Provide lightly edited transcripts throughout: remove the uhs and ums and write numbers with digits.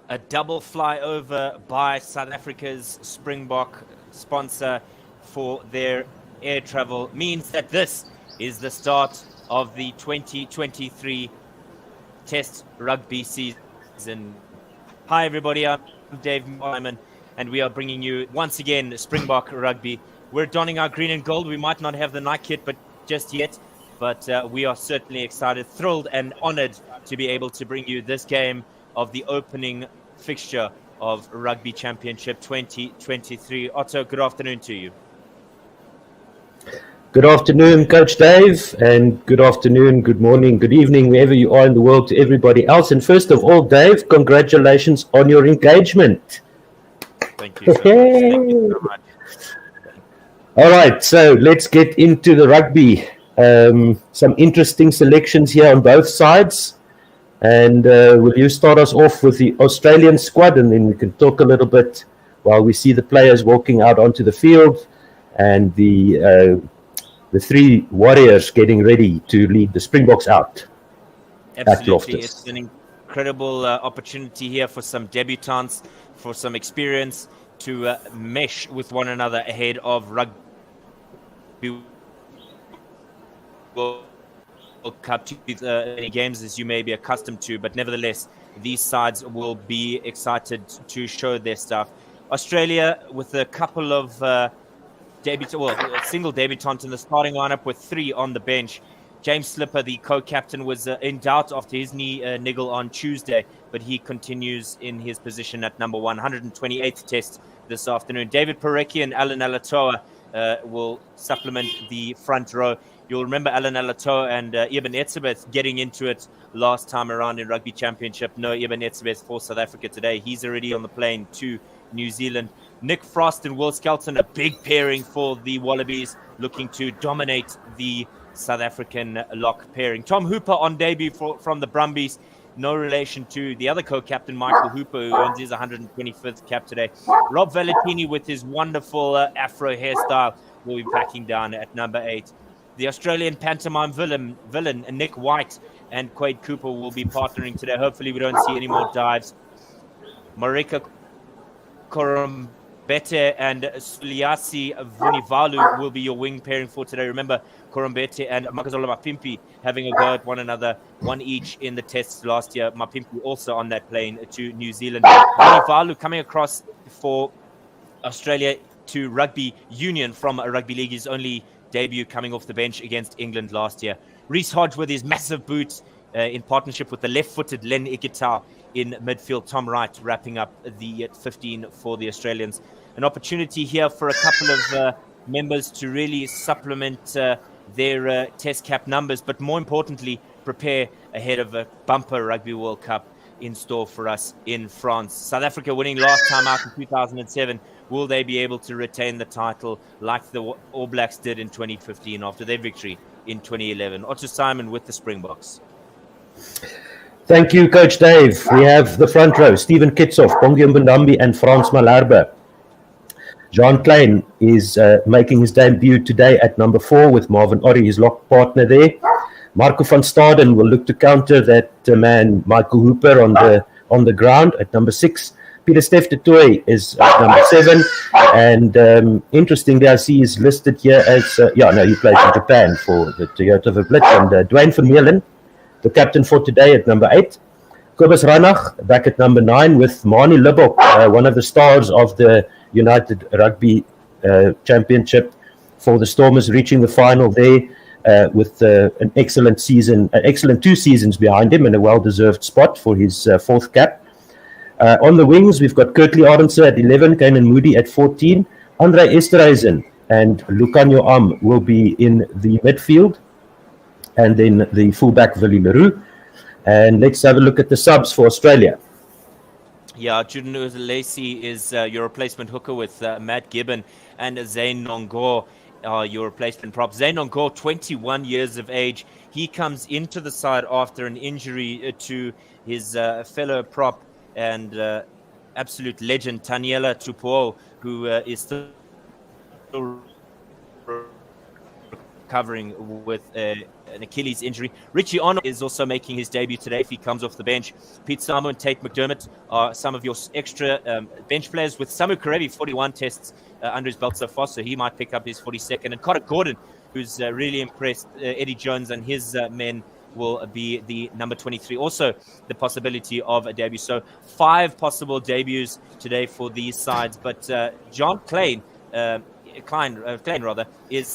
A double flyover by South Africa's Springbok sponsor for their air travel means that this is the start of the 2023 Test Rugby season. Hi everybody, I'm Dave Wyman, and we are bringing you once again Springbok Rugby. We're donning our green and gold. We might not have the night kit but just yet, but we are certainly excited, thrilled and honored to be able to bring you this game of the opening fixture of Rugby Championship 2023. Otto, good afternoon to you. Good afternoon, Coach Dave, and good afternoon, good morning, good evening, wherever you are in the world, to everybody else. And first of all, Dave, congratulations on your engagement. Thank you so much. Thank you so much. All right, so let's get into the rugby. Some interesting selections here on both sides. And will you start us off with the Australian squad, and then we can talk a little bit while we see the players walking out onto the field and the three warriors getting ready to lead the Springboks out. Absolutely, it's an incredible opportunity here for some debutants, for some experience to mesh with one another ahead of Rugby World Cup games as you may be accustomed to, but nevertheless, these sides will be excited to show their stuff. Australia with a couple of a single debutant in the starting lineup with three on the bench. James Slipper, the co-captain, was in doubt after his knee niggle on Tuesday, but he continues in his position at number 128th test this afternoon. David Parecki and Alan Alatoa will supplement the front row. You'll remember Alan Alatoa and Eben Etzebeth getting into it last time around in Rugby Championship. No Eben Etzebeth for South Africa today. He's already on the plane to New Zealand. Nick Frost and Will Skelton, a big pairing for the Wallabies, looking to dominate the South African lock pairing. Tom Hooper on debut from the Brumbies. No relation to the other co-captain, Michael Hooper, who earns his 125th cap today. Rob Valentini with his wonderful afro hairstyle will be packing down at number 8. The Australian pantomime villain Nick White and Quade Cooper will be partnering today. Hopefully we don't see any more dives. Marika Korombete and Suliasi Vunivalu will be your wing pairing for today. Remember, Korombete and Makazola Mapimpi having a go at one another, one each in the tests last year. Mapimpi also on that plane to New Zealand. Vunivalu coming across for Australia to rugby union from a rugby league. His only debut coming off the bench against England last year. Reece Hodge with his massive boot in partnership with the left-footed Len Ikitau in midfield. Tom Wright wrapping up the 15 for the Australians. An opportunity here for a couple of members to really supplement their test cap numbers, but more importantly, prepare ahead of a bumper Rugby World Cup in store for us in France. South Africa winning last time out in 2007. Will they be able to retain the title like the All Blacks did in 2015 after their victory in 2011? Otto Simon with the Springboks. Thank you, Coach Dave. We have the front row, Stephen Kitsoff, Bongi Mbundambi and Frans Malherbe. Jean Klein is making his debut today at number 4 with Marvin Orrie, his lock partner there. Marco van Staden will look to counter that man, Michael Hooper, on the ground at number 6. Peter Steph de Toy is at number 7. And interestingly, I see he's listed here as, he played in Japan for the Toyota Verblitz. And Dwayne van Meerlen, the captain for today, at number 8. Kobus Ranach back at number 9 with Mani Libbok, one of the stars of the United Rugby Championship for the Stormers, reaching the final there with an excellent season, an excellent 2 seasons behind him, and a well-deserved spot for his 4th cap. On the wings, we've got Kirkley Arendse at 11, Kainan Moody at 14. Andre Esterhuizen and Lucanio Am will be in the midfield, and then the fullback, Willie Leroux. And let's have a look at the subs for Australia. Yeah, Juden Lacey is your replacement hooker with Matt Gibbon, and Zane Nongo your replacement prop. Zane Nongo, 21 years of age. He comes into the side after an injury to his fellow prop and absolute legend, Taniela Tupou, who is still recovering with a an Achilles injury. Richie Arnold is also making his debut today if he comes off the bench. Pete Samu and Tate McDermott are some of your extra bench players, with Samu Karevi 41 tests under his belt so far, so he might pick up his 42nd. And Connor Gordon, who's really impressed Eddie Jones and his men, will be the number 23. Also, the possibility of a debut. So 5 possible debuts today for these sides. But John Klein is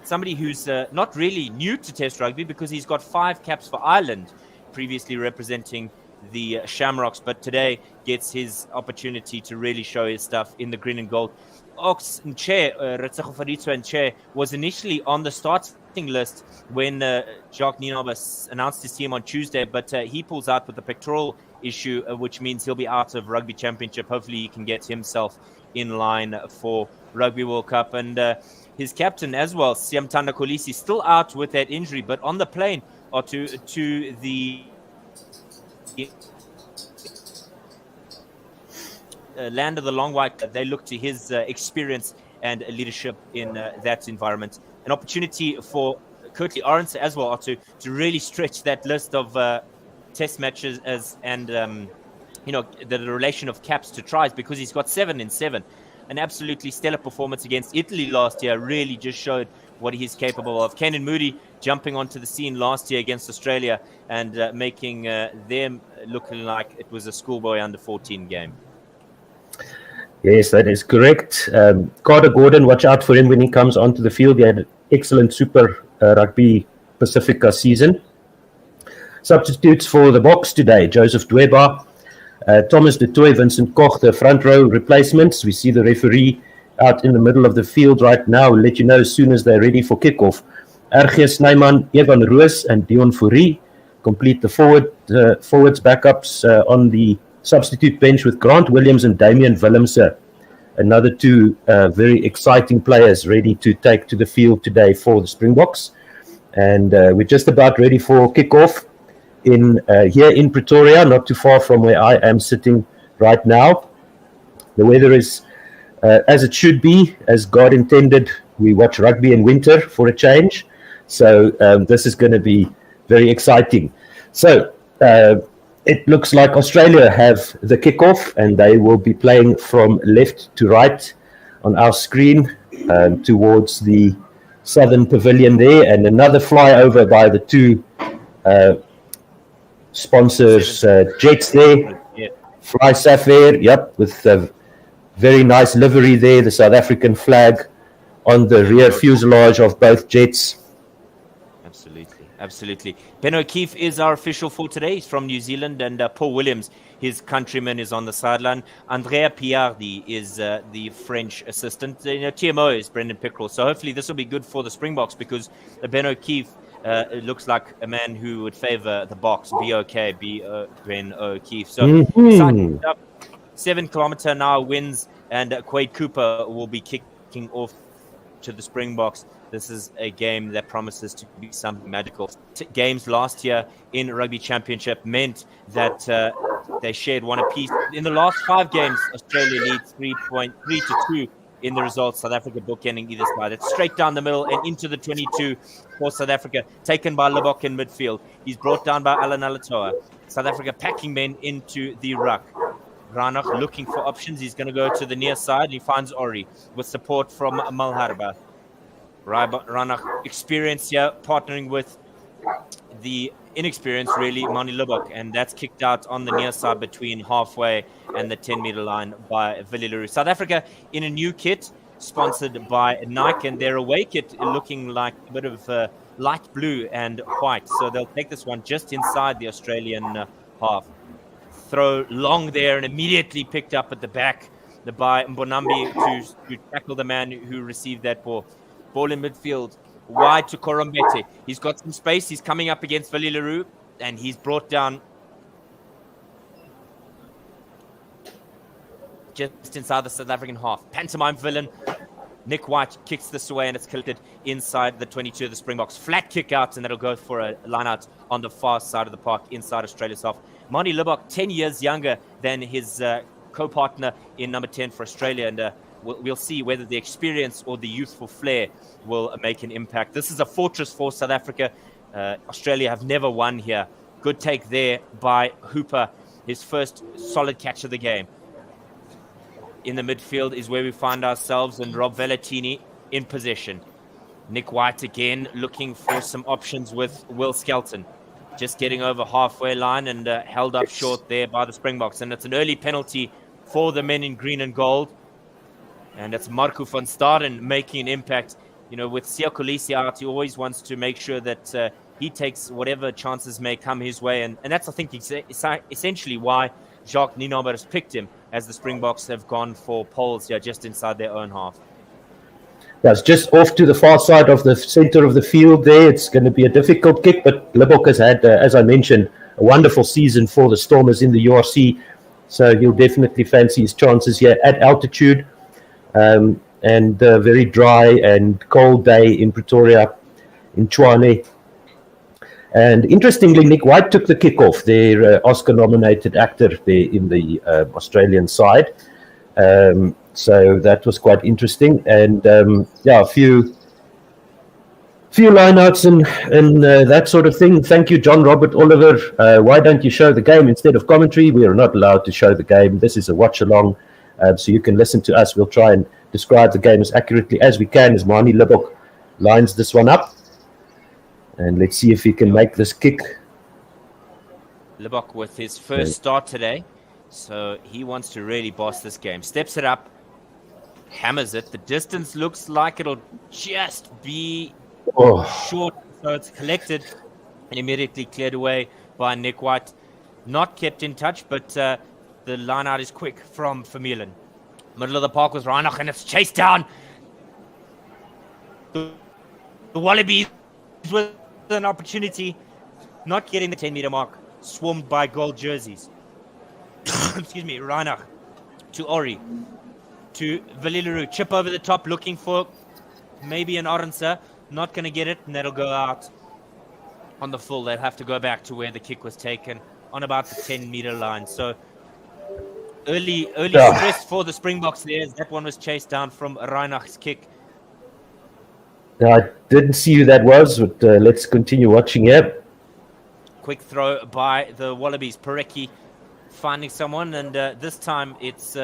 somebody who's not really new to Test rugby, because he's got 5 caps for Ireland, previously representing the Shamrocks, but today gets his opportunity to really show his stuff in the green and gold. Ox Nche, Nche, was initially on the starting list when Jacques Nienaber announced his team on Tuesday, but he pulls out with the pectoral issue, which means he'll be out of Rugby Championship. Hopefully he can get himself in line for Rugby World Cup. And his captain as well, Siamtanda Kolisi, still out with that injury, but on the plane or to the land of the long white. They look to his experience and leadership in that environment. An opportunity for Curtly Arendse as well to really stretch that list of test matches and the relation of caps to tries, because he's got 7 in 7. An absolutely stellar performance against Italy last year really just showed what he's capable of. Kanan Moody jumping onto the scene last year against Australia and making them looking like it was a schoolboy under 14 game. Yes, that is correct. Carter Gordon, watch out for him when he comes onto the field. He had an excellent Super Rugby Pacifica season. Substitutes for the Boks today: Joseph Dweba, Thomas de Tooy, Vincent Koch, the front row replacements. We see the referee out in the middle of the field right now. We'll let you know as soon as they're ready for kickoff. RG Snyman, Evan Roos, and Dion Fourie complete the forwards backups on the substitute bench, with Grant Williams and Damian Willemse, another 2 very exciting players ready to take to the field today for the Springboks. And we're just about ready for kickoff here in Pretoria, not too far from where I am sitting right now. The weather is as it should be, as God intended. We watch rugby in winter for a change, so this is going to be very exciting. So it looks like Australia have the kickoff, and they will be playing from left to right on our screen towards the southern pavilion there, and another flyover by the 2 sponsors, Jets there. Yeah. Fly Sapphire, yep, with a very nice livery there, the South African flag on the rear fuselage of both jets. Absolutely. Ben O'Keefe is our official for today. He's from New Zealand, and Paul Williams, his countryman, is on the sideline. Andrea Piardi is the French assistant. TMO is Brendan Pickrell. So hopefully this will be good for the Springboks, because Ben O'Keefe looks like a man who would favor the box. Ben O'Keefe. So signing up, 7 kilometer an hour winds, and Quade Cooper will be kicking off to the Springboks. This is a game that promises to be something magical. Games last year in Rugby Championship meant that they shared 1 apiece. In the last 5 games, Australia leads 3-2 in the results. South Africa bookending either side. It's straight down the middle and into the 22 for South Africa, taken by Lebok in midfield. He's brought down by Alan Alatoa. South Africa packing men into the ruck. Ranach looking for options. He's going to go to the near side. He finds Ori with support from Malharba. Ranach, experience here, partnering with the inexperienced, really, Mani Lubbock, and that's kicked out on the near side between halfway and the 10-meter line by Willie Leroux. South Africa in a new kit, sponsored by Nike, and their away kit looking like a bit of light blue and white. So they'll take this one just inside the Australian half. Throw long there, and immediately picked up at the back by Mbonambi to tackle the man who received that ball. Ball in midfield, wide to Korombete. He's got some space. He's coming up against Willie Leroux, and he's brought down just inside the South African half. Pantomime villain. Nick White kicks this away, and it's tilted inside the 22 of the Springboks. Flat kick out, and that'll go for a line out on the far side of the park inside Australia's half. Mani Lubbock, 10 years younger than his co-partner in number 10 for Australia, and we'll see whether the experience or the youthful flair will make an impact. This is a fortress for South Africa. Australia have never won here. Good take there by Hooper, his first solid catch of the game. In the midfield is where we find ourselves, and Rob Vellatini in possession. Nick White again looking for some options with Will Skelton. Just getting over halfway line and held up short there by the Springboks. And it's an early penalty for the men in green and gold. And it's Marco van Staden making an impact. You know, with Siya Kolisi out, he always wants to make sure that he takes whatever chances may come his way. And that's, I think, essentially why Jacques Nienaber has picked him, as the Springboks have gone for poles here just inside their own half. That's just off to the far side of the center of the field there. It's going to be a difficult kick, but Libbok has had, as I mentioned, a wonderful season for the Stormers in the URC. So he'll definitely fancy his chances here at altitude. And a very dry and cold day in Pretoria, in Tshwane. And interestingly, Nick White took the kickoff, their Oscar-nominated actor there in the Australian side. So that was quite interesting. And a few lineouts and that sort of thing. Thank you, John Robert Oliver. Why don't you show the game instead of commentary? We are not allowed to show the game. This is a watch-along, so you can listen to us. We'll try and describe the game as accurately as we can as Mani Libbok lines this one up. And let's see if he can make this kick. Libbok with his first start today. So he wants to really boss this game. Steps it up. Hammers it. The distance looks like it'll just be short. So it's collected and immediately cleared away by Nick White. Not kept in touch, but the line out is quick from Vermeulen. Middle of the park was Reinach, and it's chased down. The Wallabies with an opportunity, not getting the 10-meter mark, swarmed by gold jerseys. Excuse me, Reinach to Ori, to Valileru, chip over the top, looking for maybe an Orense, not going to get it, and that'll go out on the full. They'll have to go back to where the kick was taken, on about the 10-meter line. So early stress for the Springboks there, as that one was chased down from Reinach's kick. I didn't see who that was, but let's continue watching here. Quick throw by the Wallabies. Parecki finding someone, and this time it's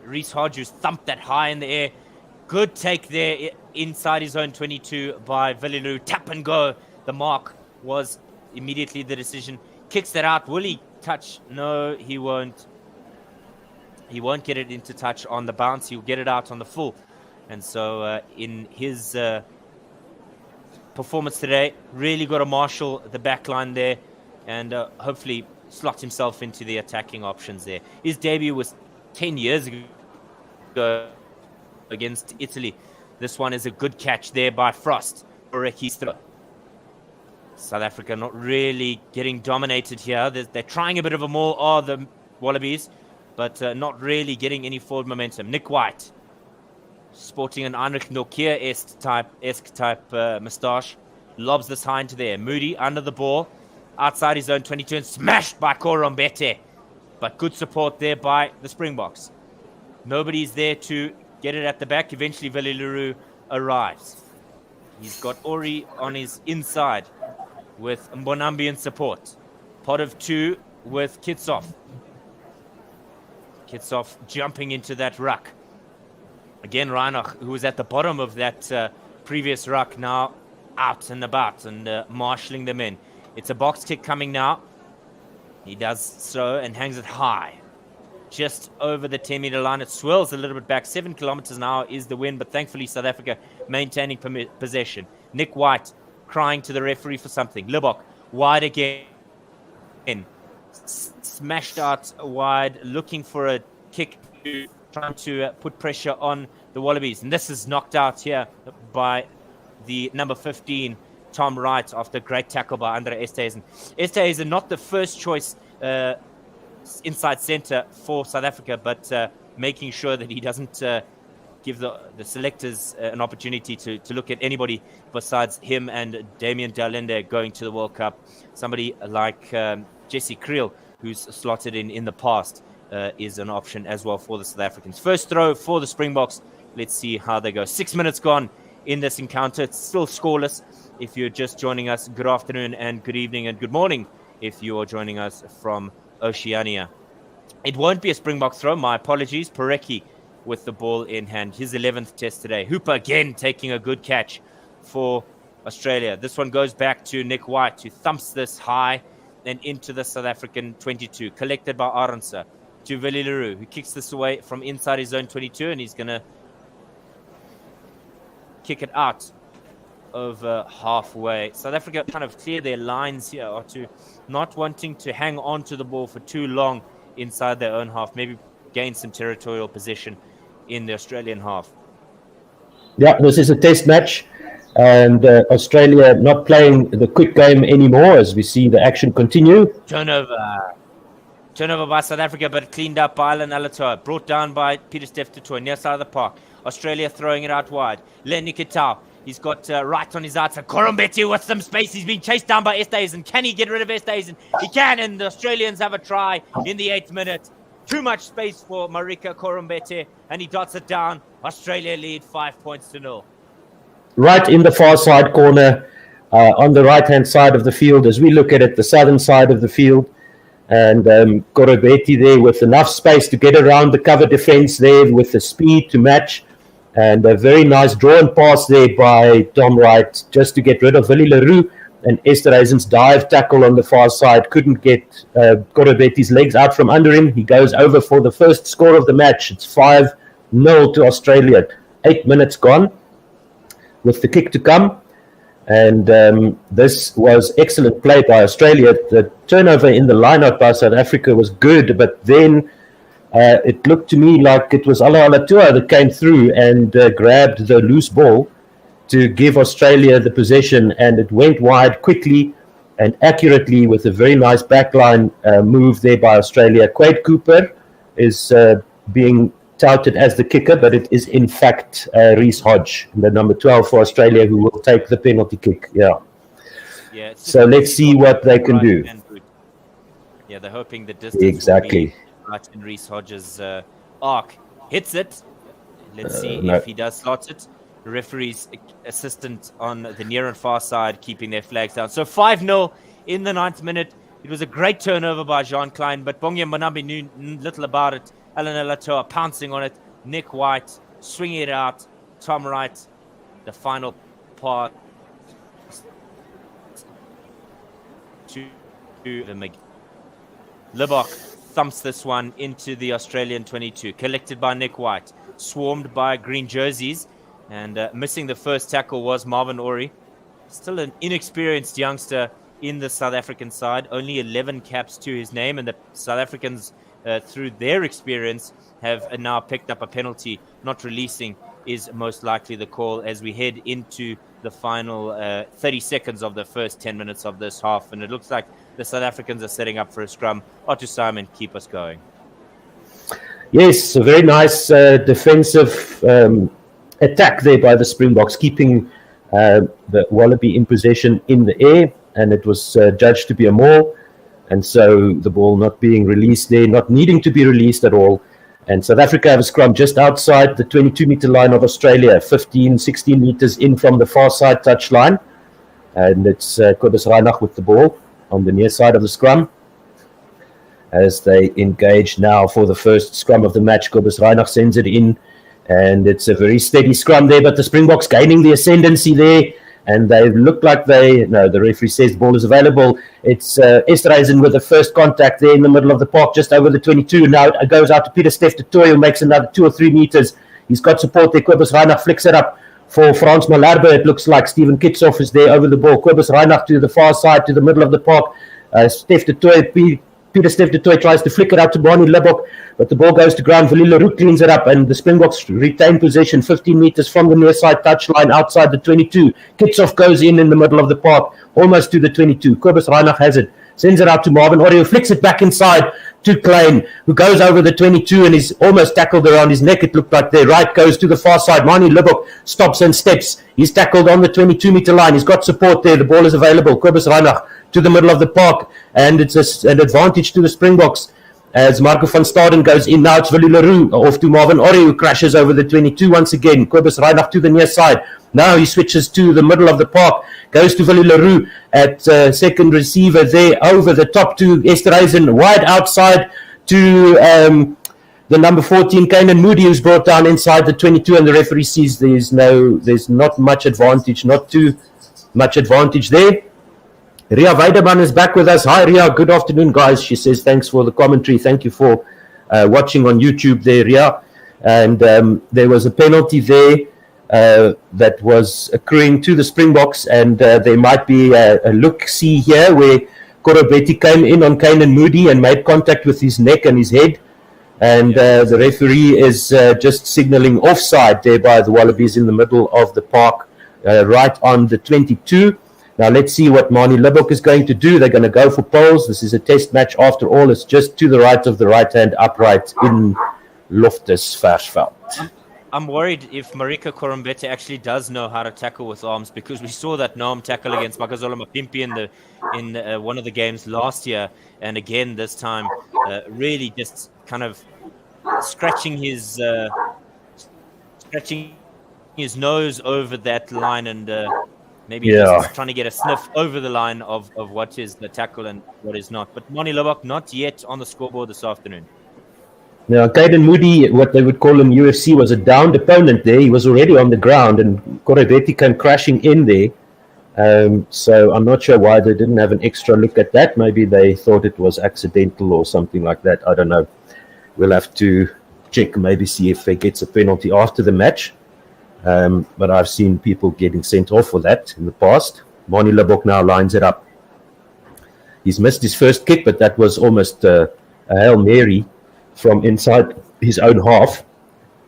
Reece Hodge who's thumped that high in the air. Good take there inside his own 22 by Valileru. Tap and go. The mark was immediately the decision. Kicks that out. Will he touch? No, he won't. He won't get it into touch on the bounce. He'll get it out on the full. And so in his performance today, really got to marshal the back line there and hopefully slot himself into the attacking options there. His debut was 10 years ago against Italy. This one is a good catch there by Frost. Parecki's throw. South Africa not really getting dominated here. They're trying a bit of a more, the Wallabies, but not really getting any forward momentum. Nick White, sporting an Heinrich Nokia-esque type moustache, lobs this high into there. Moody under the ball, outside his own 22, and smashed by Korombete. But good support there by the Springboks. Nobody's there to get it at the back. Eventually, Valileru arrives. He's got Ori on his inside with Mbonambi in support. Pot of two with Kickoff. Kickoff jumping into that ruck. Again, Reinach, who was at the bottom of that previous ruck, now out and about and marshalling them in. It's a box kick coming now. He does so and hangs it high. Just over the 10-meter line. It swirls a little bit back. 7 kilometers an hour is the wind, but thankfully South Africa maintaining possession. Nick White crying to the referee for something. Libbok wide again. Smashed out wide, looking for a kick, trying to put pressure on the Wallabies. And this is knocked out here by the number 15, Tom Wright, after a great tackle by Andre Esterhuizen. Esterhuizen not the first choice inside center for South Africa, but making sure that he doesn't give the selectors an opportunity to look at anybody besides him and Damien Dalende going to the World Cup. Somebody like Jesse Creel, who's slotted in the past, is an option as well for the South Africans. First throw for the Springboks. Let's see how they go. 6 minutes gone in this encounter. It's still scoreless. if you're just joining us, good afternoon and good evening and good morning if you are joining us from Oceania. It won't be a Springbok throw. My apologies. Porecki with the ball in hand. His 11th test today. Hooper again taking a good catch for Australia. This one goes back to Nick White, who thumps this high and into the South African 22. Collected by Arendse to Willie Leroux, who kicks this away from inside his zone 22, and he's going to kick it out over halfway. South Africa kind of clear their lines here, or to not wanting to hang on to the ball for too long inside their own half, maybe gain some territorial position in the Australian half. Yeah, this is a test match, and Australia not playing the quick game anymore as we see the action continue. Turnover by South Africa, but cleaned up by Alan Alatoa. Brought down by Pieter-Steph du Toit, near side of the park. Australia throwing it out wide. Lenny Kitau. He's got right on his outside. Korombete with some space. He's been chased down by Esterhuizen. Can he get rid of Esterhuizen? He can, and the Australians have a try in the 8th minute. Too much space for Marika Korombete, and he dots it down. Australia lead 5-0. Right in the far side corner, on the right-hand side of the field, as we look at it, the southern side of the field. And Korombete there with enough space to get around the cover defense there with the speed to match. And a very nice drawn pass there by Tom Wright just to get rid of Willie Leroux. And Esterhuizen's dive tackle on the far side couldn't get Korombete's legs out from under him. He goes over for the first score of the match. It's 5-0 to Australia. 8 minutes gone with the kick to come. And this was excellent play by Australia. The turnover in the lineout by South Africa was good, but then it looked to me like it was Ala Alatua that came through and grabbed the loose ball to give Australia the possession, and it went wide quickly and accurately with a very nice backline move there by Australia. Quade Cooper is being touted as the kicker, but it is in fact Reece Hodge, the number 12 for Australia, who will take the penalty kick. Yeah. So let's see what they can do. Yeah, they're hoping the distance exactly will be right in Reece Hodge's arc. Hits it. Let's see if he does slot it. The referee's assistant on the near and far side keeping their flags down. So 5-0 in the 9th minute. It was a great turnover by Jean Klein, but Bongi Mbonambi knew little about it. Alan Alatoa pouncing on it. Nick White swinging it out. Tom Wright, the final part to the McGee. Libok thumps this one into the Australian 22. Collected by Nick White. Swarmed by green jerseys. And missing the first tackle was Marvin Orie. Still an inexperienced youngster in the South African side. Only 11 caps to his name. And the South Africans, through their experience, have now picked up a penalty. Not releasing is most likely the call as we head into the final 30 seconds of the first 10 minutes of this half. And it looks like the South Africans are setting up for a scrum. Otto Simon, keep us going. Yes, a very nice defensive attack there by the Springboks, keeping the Wallaby in possession in the air, and it was judged to be a maul, and so the ball not being released there, not needing to be released at all. And South Africa have a scrum just outside the 22-meter line of Australia, 16 meters in from the far side touch line, and it's Kobus Reinach with the ball on the near side of the scrum as they engage now for the first scrum of the match. Kobus Reinach sends it in, and it's a very steady scrum there, but the Springboks gaining the ascendancy there, and they look like the referee says the ball is available. It's Esterhuizen with the first contact there in the middle of the park, just over the 22. Now it goes out to Pieter-Steph du Toit, who makes another 2 or 3 meters. He's got support there. Kobus Reinach flicks it up for Frans Malherbe. It looks like Stephen Kitsoff is there over the ball. Kobus Reinach to the far side, to the middle of the park. Steph du Toit, Pieter-Steph du Toit tries to flick it out to Barney Libok, but the ball goes to ground. Willie Leroux cleans it up, and the Springboks retain possession 15 meters from the near side touchline outside the 22. Kitsoff goes in the middle of the park, almost to the 22. Kobus Reinach has it, sends it out to Marvin Orie, flicks it back inside to Klein, who goes over the 22 and is almost tackled around his neck. It looked like there. Right goes to the far side. Barney Libok stops and steps. He's tackled on the 22-meter line. He's got support there. The ball is available. Kobus Reinach to the middle of the park, and it's an advantage to the Springboks as Marco van Staden goes in. Now it's Willie Leroux off to Marvin Orrie, who crashes over the 22 once again. Kobus Reinach to the near side. Now he switches to the middle of the park, goes to Willie Leroux at second receiver there, over the top to Esterhuizen, wide outside to the number 14, Kanan Moody, who's brought down inside the 22, and the referee sees there's not much advantage, not too much advantage there. Ria Weideman is back with us. Hi, Ria. Good afternoon, guys. She says, thanks for the commentary. Thank you for watching on YouTube there, Ria. And there was a penalty there that was accruing to the Springboks, and there might be a look-see here where Korobetti came in on Kanan Moody and made contact with his neck and his head. And the referee is just signalling offside there by the Wallabies in the middle of the park, right on the 22. Now let's see what Manie Libbok is going to do. They're going to go for poles. This is a test match after all. It's just to the right of the right-hand upright in Loftus-Versfeld. I'm worried if Marika Korombete actually does know how to tackle with arms, because we saw that Noam tackle against Makazola Mapimpi in one of the games last year, and again this time, really just kind of scratching his nose over that line, and maybe just trying to get a sniff over the line of what is the tackle and what is not. But Manie Libbok not yet on the scoreboard this afternoon. Now, Kaden Moody, what they would call in UFC, was a downed opponent there. He was already on the ground, and Korobetti came crashing in there. So I'm not sure why they didn't have an extra look at that. Maybe they thought it was accidental or something like that. I don't know. We'll have to check, maybe see if he gets a penalty after the match. But I've seen people getting sent off for that in the past. Manie Libbok now lines it up. He's missed his first kick, but that was almost a Hail Mary from inside his own half.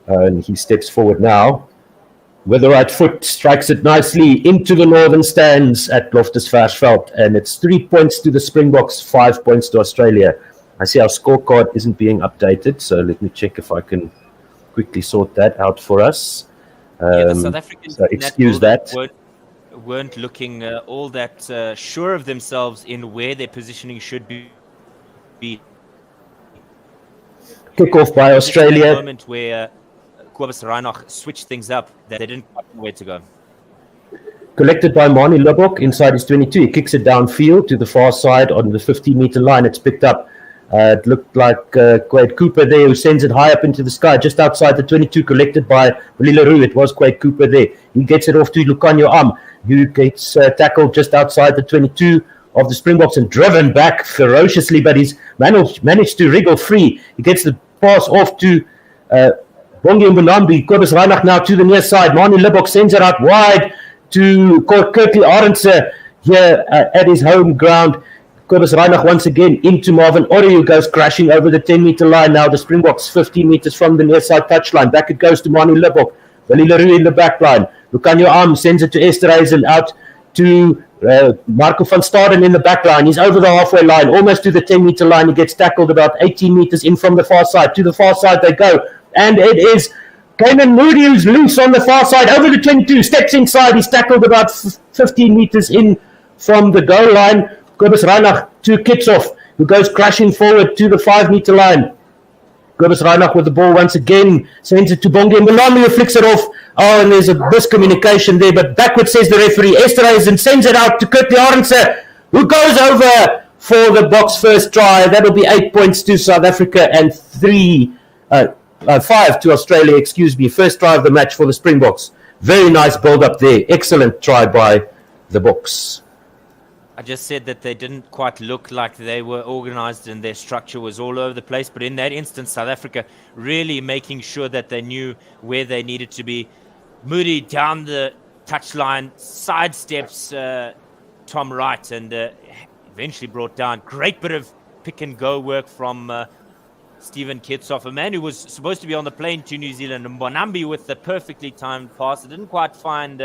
And he steps forward now. With the right foot, strikes it nicely into the northern stands at Loftus-Versfeld. And it's 3 points to the Springboks, 5 points to Australia. I see our scorecard isn't being updated, so let me check if I can quickly sort that out for us. The South Africans, so excuse that. Weren't looking all that sure of themselves in where their positioning should be. Kickoff by Australia. A moment where Kobus Reinach switched things up, that they didn't quite know where to go. Collected by Manie Libbok inside his 22. He kicks it downfield to the far side on the 15-meter line. It's picked up. It looked like Quade Cooper there, who sends it high up into the sky, just outside the 22, collected by Willie Leroux. It was Quade Cooper there. He gets it off to Lucanio Am, who gets tackled just outside the 22 of the Springboks and driven back ferociously, but he's managed to wriggle free. He gets the pass off to Bongi Mbonambi. Kobus Reinach now to the near side. Manie Libbok sends it out wide to Kirkley Arendse here at his home ground. Kobus Reinach once again into Marvin Orrie, who goes crashing over the 10-meter line. Now the Springboks 15 meters from the near side touchline. Back it goes to Manie Libbok. Willie Leroux in the back line. Lucanio Am sends it to Esterhuizen, out to Marco van Staden in the back line. He's over the halfway line, almost to the 10-meter line. He gets tackled about 18 meters in from the far side. To the far side they go. And it is Kanan Moody who's loose on the far side, over the 22, steps inside. He's tackled about 15 meters in from the goal line. Kobus Reinach to Kickoff, who goes crashing forward to the 5-meter line. Kobus Reinach with the ball once again, sends it to Bongi Mbonambi, who flicks it off. Oh, and there's a miscommunication there, but backwards says the referee. Esterhuizen sends it out to Kirkley Arendse, who goes over for the Boks first try. That'll be 8 points to South Africa and 5 to Australia, First try of the match for the Springboks. Very nice build-up there. Excellent try by the Boks. I just said that they didn't quite look like they were organized and their structure was all over the place. But in that instance, South Africa really making sure that they knew where they needed to be. Moody down the touchline, sidesteps Tom Wright, and eventually brought down. Great bit of pick-and-go work from Stephen Kitshoff, a man who was supposed to be on the plane to New Zealand. And Mbonambi with the perfectly timed pass. It didn't quite find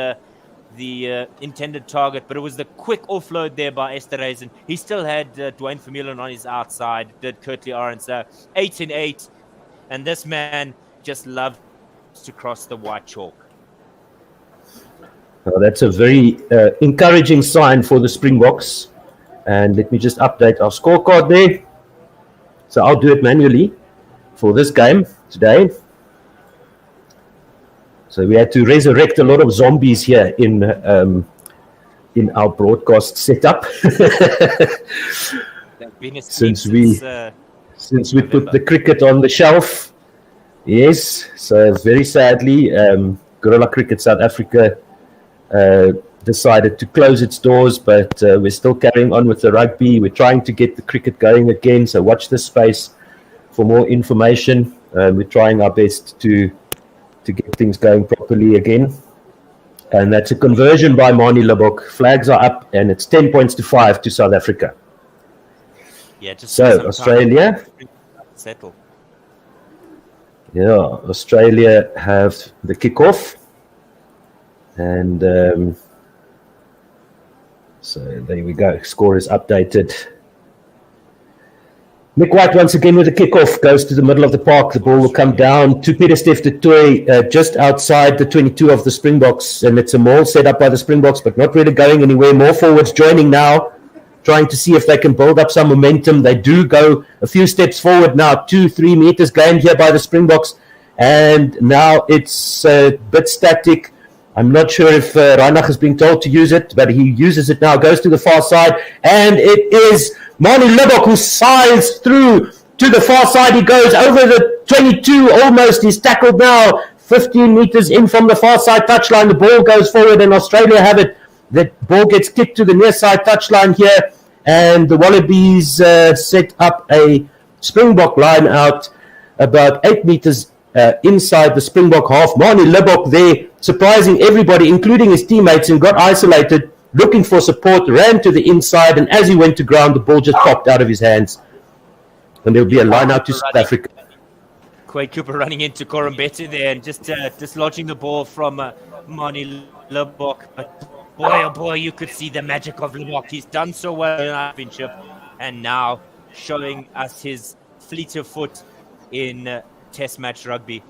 the intended target, but it was the quick offload there by Esterhuizen. He still had Dwayne Vermeulen on his outside, did Kirkley Arendse, 8-8, and this man just loves to cross the white chalk. Well, that's a very encouraging sign for the Springboks. And let me just update our scorecard there. So I'll do it manually for this game today. So we had to resurrect a lot of zombies here in our broadcast setup. Since we put the cricket on the shelf. Yes, so very sadly, Guerrilla Cricket South Africa decided to close its doors, but we're still carrying on with the rugby. We're trying to get the cricket going again, so watch this space for more information. We're trying our best to get things going properly again. And that's a conversion by Mani Libbok. Flags are up, and it's 10 points to 5 to South Africa. Yeah, just so Australia. Settle. Yeah, Australia have the kickoff. And so there we go. Score is updated. Nick White once again with the kickoff goes to the middle of the park. The ball will come down to Pieter-Steph du Toit just outside the 22 of the Springboks. And it's a maul set up by the Springboks, but not really going anywhere. More forwards joining now, trying to see if they can build up some momentum. They do go a few steps forward now, 2-3 meters gained here by the Springboks. And now it's a bit static. I'm not sure if Reinach is being told to use it, but he uses it now, goes to the far side, and it is Mani Libbok who slides through to the far side. He goes over the 22 almost. He's tackled now 15 meters in from the far side touchline. The ball goes forward, and Australia have it. The ball gets kicked to the near side touchline here, and the Wallabies set up a Springbok line out about 8 meters inside the Springbok half. Mani Libbok there, surprising everybody, including his teammates, and got isolated, looking for support, ran to the inside, and as he went to ground, the ball just popped out of his hands. And there'll be a line out to South Africa. Quade Cooper running into Korombete there and just dislodging the ball from Mani Libbok. But boy, oh boy, you could see the magic of Libbok. He's done so well in our championship, and now showing us his fleet of foot in Test match rugby.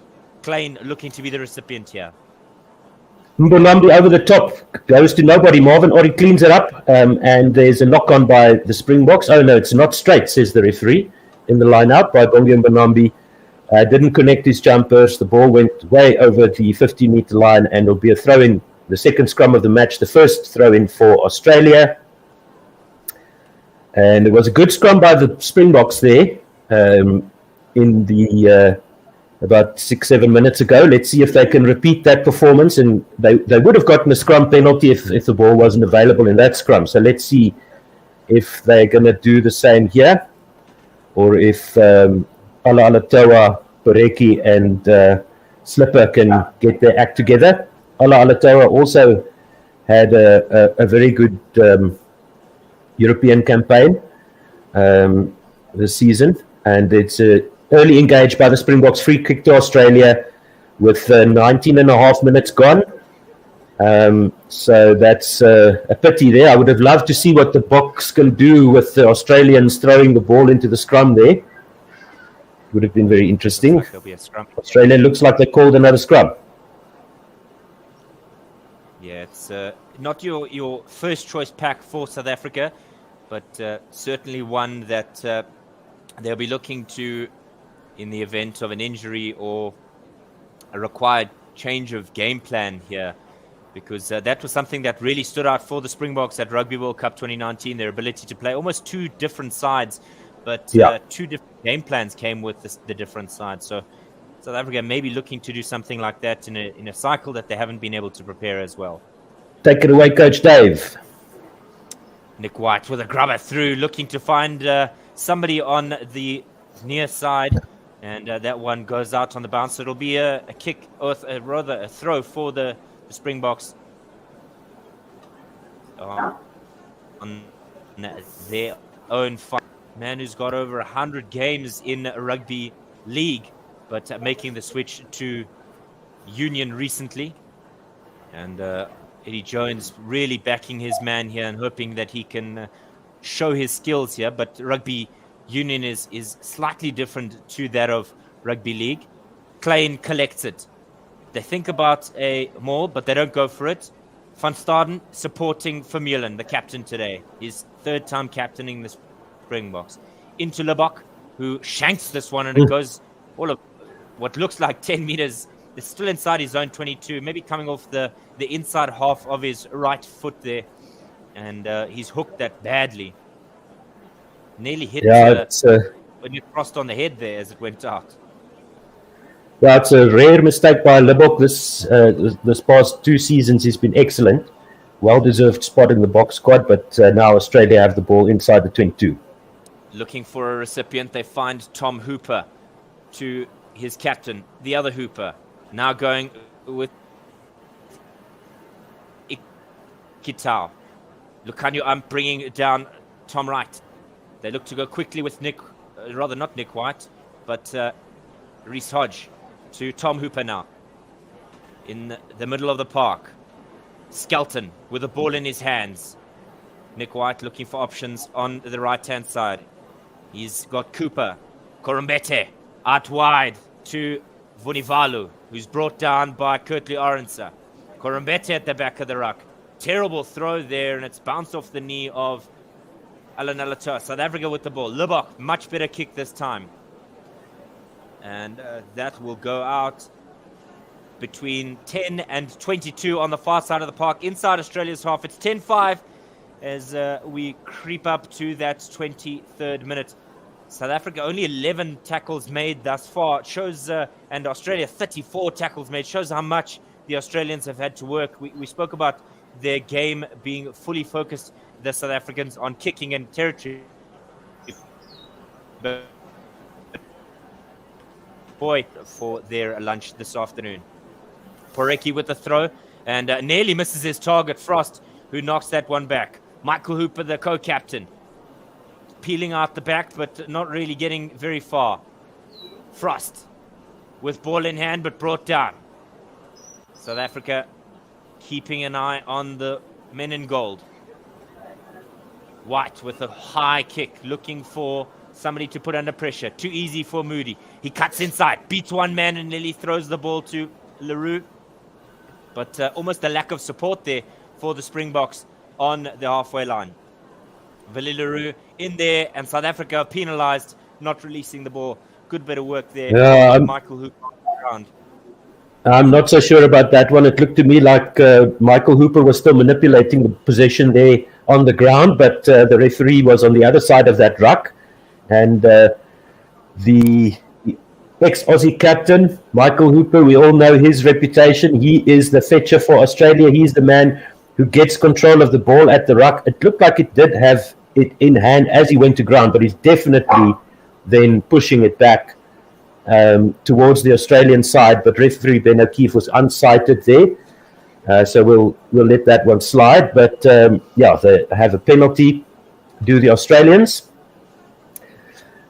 Klein looking to be the recipient here. Mbonambi over the top, goes to nobody. Marvin Ori cleans it up, and there's a knock on by the Springboks. Oh no, it's not straight, says the referee in the line out by Bongi Mbonambi. Didn't connect his jumpers. The ball went way over the 50-meter line, and it'll be a throw-in, the second scrum of the match, the first throw-in for Australia. And it was a good scrum by the Springboks there in the about 6-7 minutes ago. Let's see if they can repeat that performance, and they would have gotten a scrum penalty if the ball wasn't available in that scrum. So let's see if they're going to do the same here, or if Alatoa, Poreki and Slipper can get their act together. Alatoa also had a very good European campaign this season, and it's early engaged by the Springboks. Free kick to Australia with 19 and a half minutes gone. So that's a pity there. I would have loved to see what the Boks can do with the Australians throwing the ball into the scrum there. Would have been very interesting. Looks like there'll be a scrum. Australia looks like they called another scrum. Yeah, it's not your first choice pack for South Africa, but certainly one that they'll be looking to in the event of an injury or a required change of game plan here, because that was something that really stood out for the Springboks at Rugby World Cup 2019, their ability to play almost two different sides, but two different game plans came with the different sides. So South Africa may be looking to do something like that in a cycle that they haven't been able to prepare as well. Take it away, Coach Dave. Nick White with a grubber through, looking to find somebody on the near side, and that one goes out on the bounce. So it'll be a kick, or rather a throw for the Springboks on their own fight. Man who's got over 100 games in a rugby league, but making the switch to Union recently. And Eddie Jones really backing his man here and hoping that he can show his skills here. But rugby union is slightly different to that of rugby league. Klein collects it. They think about a maul, but they don't go for it. Van Staden supporting Vermeulen, the captain today. His third time captaining the Springboks. Into Libbok. who shanks this one, and it goes all of what looks like 10 meters. It's still inside his zone 22, maybe coming off the inside half of his right foot there. And he's hooked that badly. Nearly hit when you crossed on the head there as it went out. Yeah, it's a rare mistake by Libbok. This past 2 seasons, he's been excellent. Well-deserved spot in the box squad, but now Australia have the ball inside the 22. Looking for a recipient, they find Tom Hooper to his captain, the other Hooper. Now going with Kitao. Lucanio, I'm bringing down Tom Wright. They look to go quickly with not Nick White, but Reece Hodge to Tom Hooper now. In the middle of the park. Skelton with the ball in his hands. Nick White looking for options on the right-hand side. He's got Cooper. Korombete out wide to Vunivalu, who's brought down by Kurtley Orense. Korombete at the back of the ruck. Terrible throw there, and it's bounced off the knee of Alan Alatua. South Africa with the ball. Libbok, much better kick this time. And that will go out between 10 and 22 on the far side of the park. Inside Australia's half, it's 10-5 as we creep up to that 23rd minute. South Africa only 11 tackles made thus far. It shows, and Australia 34 tackles made. Shows how much the Australians have had to work. We spoke about their game being fully focused, the South Africans, on kicking and territory. But boy, for their lunch this afternoon. Poreki with the throw, and nearly misses his target, Frost, who knocks that one back. Michael Hooper, the co-captain, peeling out the back, but not really getting very far. Frost with ball in hand, but brought down. South Africa keeping an eye on the men in gold. White with a high kick, looking for somebody to put under pressure. Too easy for Moody. He cuts inside, beats one man, and nearly throws the ball to Leroux. But almost a lack of support there for the Springboks on the halfway line. Willie Leroux in there, and South Africa penalised, not releasing the ball. Good bit of work there. Yeah, Michael Hooper on the ground. I'm not so sure about that one. It looked to me like Michael Hooper was still manipulating the possession there on the ground, but the referee was on the other side of that ruck. And the ex-Aussie captain, Michael Hooper, we all know his reputation. He is the fetcher for Australia. He's the man who gets control of the ball at the ruck. It looked like it did have it in hand as he went to ground, but he's definitely then pushing it back towards the Australian side. But referee Ben O'Keefe was unsighted there. So we'll let that one slide. But yeah, they have a penalty, do the Australians.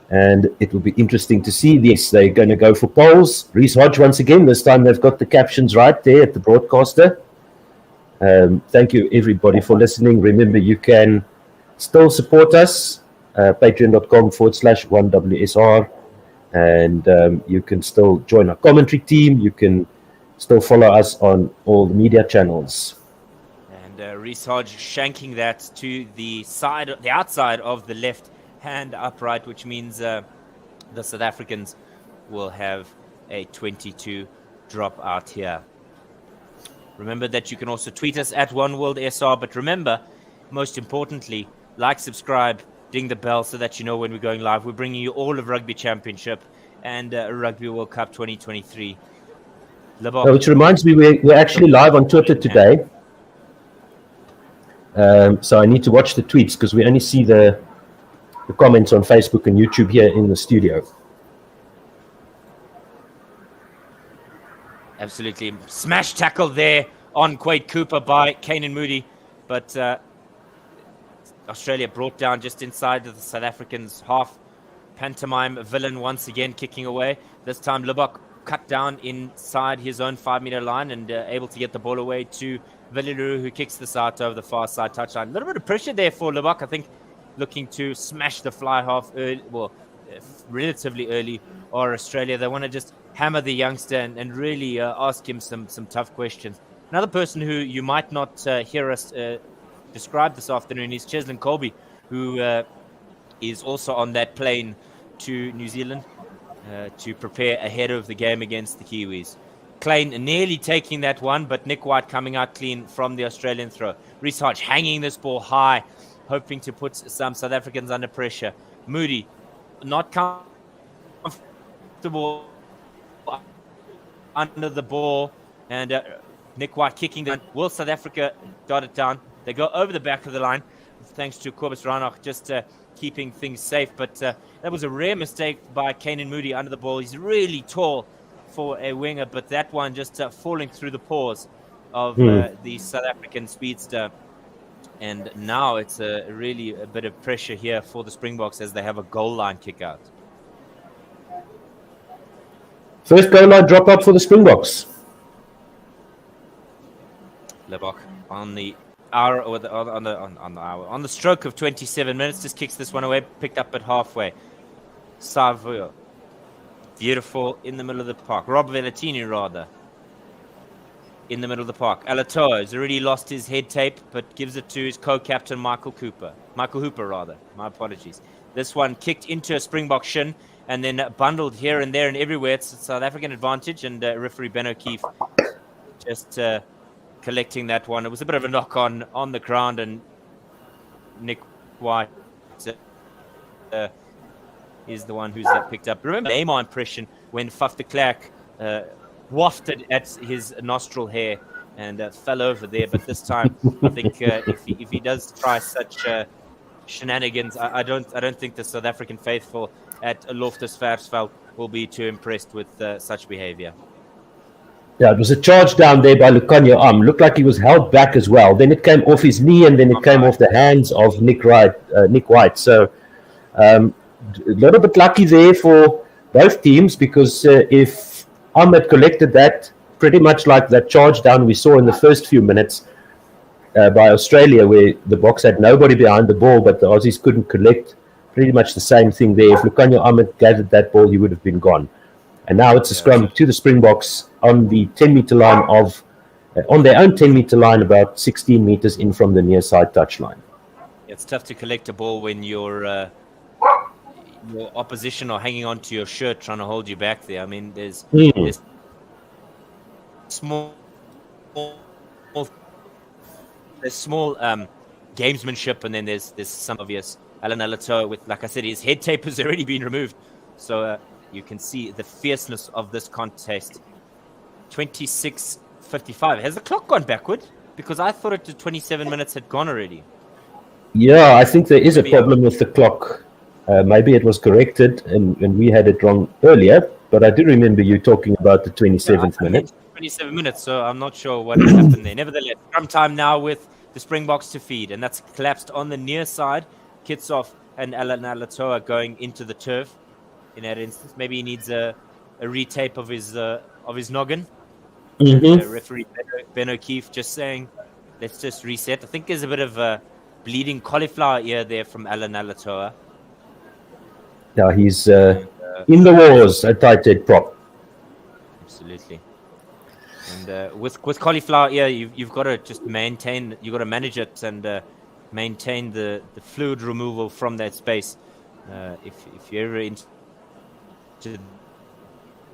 And it will be interesting to see this. They're going to go for polls. Reece Hodge once again. This time they've got the captions right there at the broadcaster. Thank you, everybody, for listening. Remember, you can still support us, patreon.com/1WSR. And you can still join our commentary team. You can still follow us on all the media channels. And Reece Hodge shanking that to the side, the outside of the left hand upright, which means the South Africans will have a 22 drop out here. Remember that you can also tweet us at OneWorldSR, but remember, most importantly, like, subscribe, ding the bell so that you know when we're going live. We're bringing you all of Rugby Championship and Rugby World Cup 2023. Which reminds me, we're actually live on Twitter today. So I need to watch the tweets because we only see the comments on Facebook and YouTube here in the studio. Absolutely. Smash tackle there on Quade Cooper by Kanan Moody. But Australia brought down just inside of the South Africans' half. Pantomime villain once again kicking away. This time Libbok cut down inside his own 5-meter line and able to get the ball away to Viliru, who kicks this out over the far side touchline. A little bit of pressure there for Libbok, I think, looking to smash the fly half early, relatively early, or Australia. They want to just hammer the youngster and really ask him some tough questions. Another person who you might not hear us describe this afternoon is Cheslin Colby, who is also on that plane to New Zealand to prepare ahead of the game against the Kiwis. Klein nearly taking that one, but Nick White coming out clean from the Australian throw. Reece Hodge hanging this ball high, hoping to put some South Africans under pressure. Moody not comfortable under the ball, and Nick White kicking down. Will South Africa got it down? They go over the back of the line, thanks to Kobus Reinach just keeping things safe. But that was a rare mistake by Kanan Moody under the ball. He's really tall for a winger, but that one just falling through the paws of the South African speedster. And now it's really a bit of pressure here for the Springboks as they have a goal line kick out. First goal line drop out for the Springboks. Lebok on the hour or on the stroke of 27 minutes just kicks this one away, picked up at halfway. Savio, beautiful in the middle of the park. Rob Vellatini rather in the middle of the park. Alatoa has already lost his head tape, but gives it to his co-captain Michael Hooper. My apologies. This one kicked into a Springbok shin and then bundled here and there and everywhere. It's a South African advantage, and referee Ben O'Keefe just collecting that one. It was a bit of a knock on the ground, and Nick White is the one who's picked up. Remember the Amar impression when Faf de Klerk wafted at his nostril hair and fell over there, but this time I think if he does try such shenanigans, I don't think the South African faithful at Loftus-Versfeld will be too impressed with such behavior. Yeah, it was a charge down there by Lucanio Am. Looked like he was held back as well. Then it came off his knee, and then it came off the hands of Nick White. So a little bit lucky there for both teams, because if Am had collected that, pretty much like that charge down we saw in the first few minutes by Australia, where the Boks had nobody behind the ball, but the Aussies couldn't collect. Pretty much the same thing there. If Lucanio Am had gathered that ball, he would have been gone. And now it's a scrum to the Springboks on the 10-meter line on their own 10-meter line, about 16 meters in from the near side touchline. It's tough to collect a ball when your opposition are hanging on to your shirt, trying to hold you back there. I mean, there's small gamesmanship, and then there's some obvious. Alan Alatoa with, like I said, his head tape has already been removed. So you can see the fierceness of this contest. 26:55. Has the clock gone backward? Because I thought the 27 minutes had gone already. Yeah, I think there is a problem with the clock. Maybe it was corrected and we had it wrong earlier, but I do remember you talking about the 27th minute. 27 minutes, so I'm not sure what happened there. Nevertheless, scrum time now with the Springboks to feed, and that's collapsed on the near side. Kitsoff and Alan Alatoa going into the turf. In that instance, maybe he needs a retape of his noggin. Referee Ben O'Keefe just saying, let's just reset. I think there's a bit of a bleeding cauliflower ear there from Alan Alatoa. Yeah, he's in the wars at tight head prop. Absolutely. And with cauliflower ear, you've got to just maintain. You've got to manage it and maintain the fluid removal from that space. If you're ever into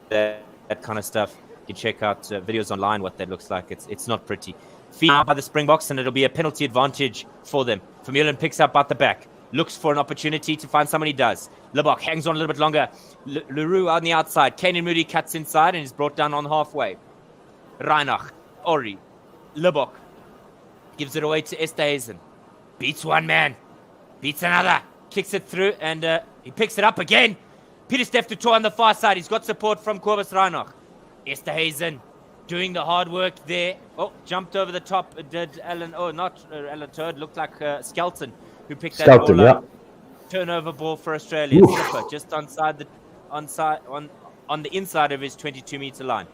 that kind of stuff, you can check out videos online what that looks like. It's not pretty. Feed by the Springboks, and it'll be a penalty advantage for them. Vermeulen picks up at the back, looks for an opportunity to find somebody. Does Lebok hangs on a little bit longer. Leroux on the outside. Kanan Moody cuts inside and is brought down on halfway. Reinach, Ori, Lebok gives it away to Esterhuizen. Beats one man, beats another, kicks it through, and he picks it up again. Peter Steph to on the far side. He's got support from Kobus Reinach. Esterhuizen doing the hard work there. Oh, jumped over the top. Did Alan? Oh, not Alan Toad. Looked like Skelton who picked that ball up. Turnover ball for Australia. Slipper just on the inside of his 22-meter line.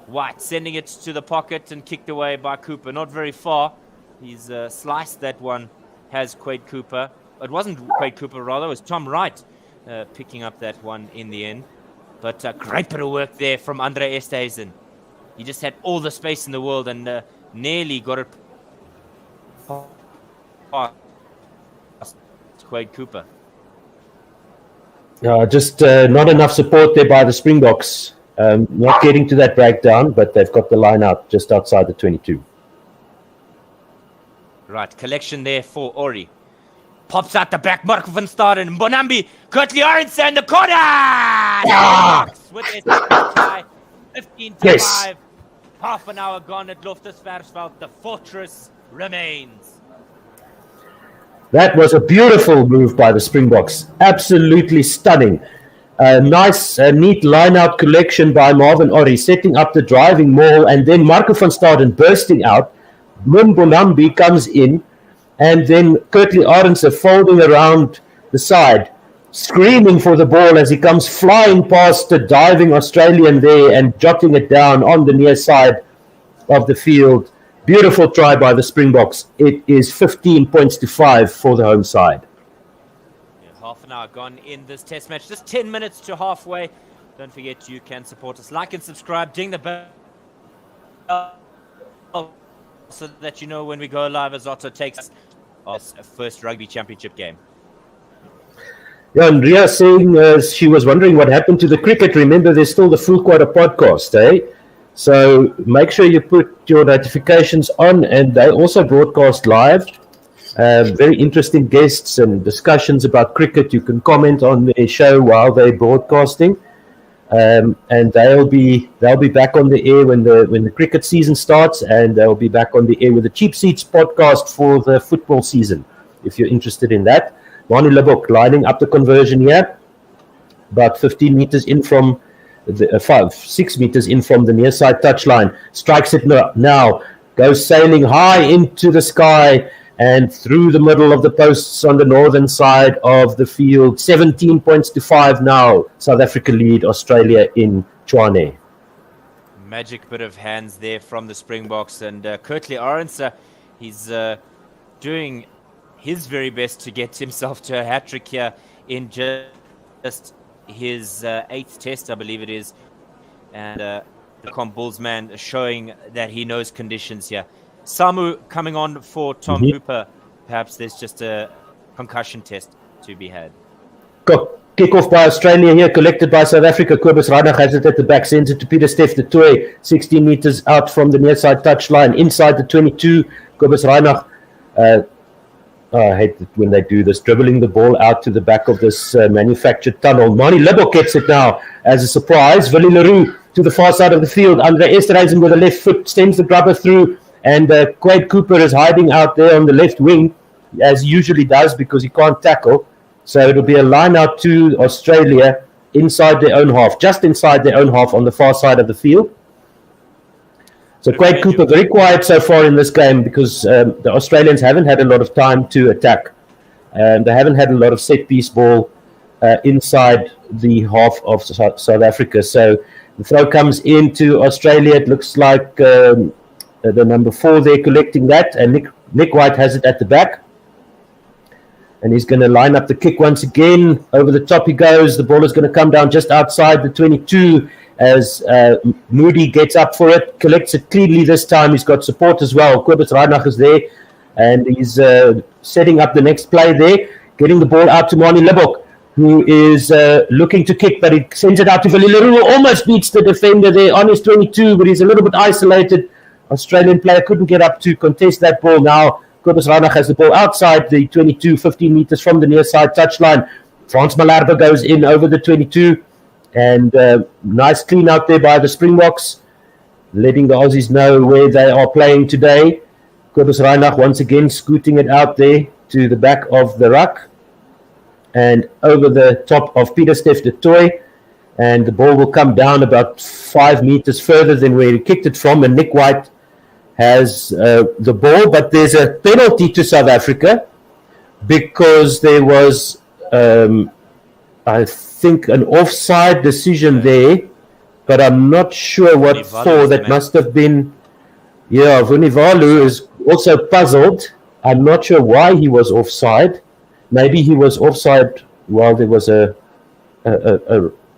White sending it to the pocket and kicked away by Cooper. Not very far. He's sliced that one. Has Quade Cooper. It wasn't Quade Cooper, rather. It was Tom Wright picking up that one in the end. But great bit of work there from Andre Esterhuizen. He just had all the space in the world and nearly got it past Quade Cooper. Just not enough support there by the Springboks. Not getting to that breakdown, but they've got the line out just outside the 22. Right, collection there for Ori. Pops out the back, Mark van Staden, Bonambi, Kurtley Arends in the corner! Yeah! With a tie, 15 to 5. Half an hour gone at Loftus-Versfeld. The fortress remains. That was a beautiful move by the Springboks. Absolutely stunning. Nice, neat line-out collection by Marvin Ori, setting up the driving maul, and then Marco van Staden bursting out. Mbonambi comes in, and then Kurtley Arends folding around the side, screaming for the ball as he comes flying past the diving Australian there and jotting it down on the near side of the field. Beautiful try by the Springboks. It is 15 points to 5 for the home side. Half an hour gone in this test match. Just 10 minutes to halfway. Don't forget you can support us. Like and subscribe. Ding the bell so that you know when we go live as Otto takes our first rugby championship game. Yeah, and Ria saying she was wondering what happened to the cricket. Remember, there's still the Full Quarter podcast, eh? So make sure you put your notifications on, and they also broadcast live. Very interesting guests and discussions about cricket. You can comment on their show while they're broadcasting, and they'll be back on the air when the cricket season starts, and they'll be back on the air with the Cheap Seats podcast for the football season. If you're interested in that, Manu Lebok lining up the conversion here, about 15 meters in from. 6 meters in from the near side touchline, strikes it now, goes sailing high into the sky and through the middle of the posts on the northern side of the field. 17 points to 5 now. South Africa lead Australia in Tshwane. Magic bit of hands there from the Springboks, and Kurtley Arends, he's doing his very best to get himself to a hat-trick here in just his 8th test, I believe it is, and the Bulls man showing that he knows conditions here. Samu coming on for Tom Hooper. Perhaps there's just a concussion test to be had. Kickoff by Australia here, collected by South Africa. Kobus Reinach has it at the back, sends it to Pieter-Steph de Tooy, 16 meters out from the near side touchline, inside the 22. Kobus Reinach, I hate it when they do this, dribbling the ball out to the back of this manufactured tunnel. Mani Lebok gets it now as a surprise. Willie Leroux to the far side of the field. Andre Esterhuizen with the left foot stems the grubber through, and Quade Cooper is hiding out there on the left wing, as he usually does because he can't tackle. So it'll be a line out to Australia inside their own half, just inside their own half on the far side of the field. So Quade Cooper very quiet so far in this game because the Australians haven't had a lot of time to attack. They haven't had a lot of set-piece ball inside the half of South Africa. So the throw comes into Australia. It looks like the number 4 there collecting that. And Nick White has it at the back. And he's going to line up the kick once again. Over the top he goes. The ball is going to come down just outside the 22 as Moody gets up for it, collects it cleanly this time. He's got support as well. Kobus Reinach is there, and he's setting up the next play there, getting the ball out to Mani Lebok, who is looking to kick, but he sends it out to Willie Leroux, who almost beats the defender there on his 22, but he's a little bit isolated. Australian player couldn't get up to contest that ball. Now Kobus Reinach has the ball outside the 22, 15 meters from the near side touchline. Frans Malherbe goes in over the 22. And nice clean out there by the Springboks, letting the Aussies know where they are playing today. Kobus Reinach once again scooting it out there to the back of the ruck and over the top of Pieter-Steph de Tooy. And the ball will come down about 5 meters further than where he kicked it from. And Nick White has the ball, but there's a penalty to South Africa because there was, I think, an offside decision there, but I'm not sure what for. That must have been, Vunivalu is also puzzled. I'm not sure why he was offside. Maybe he was offside while there was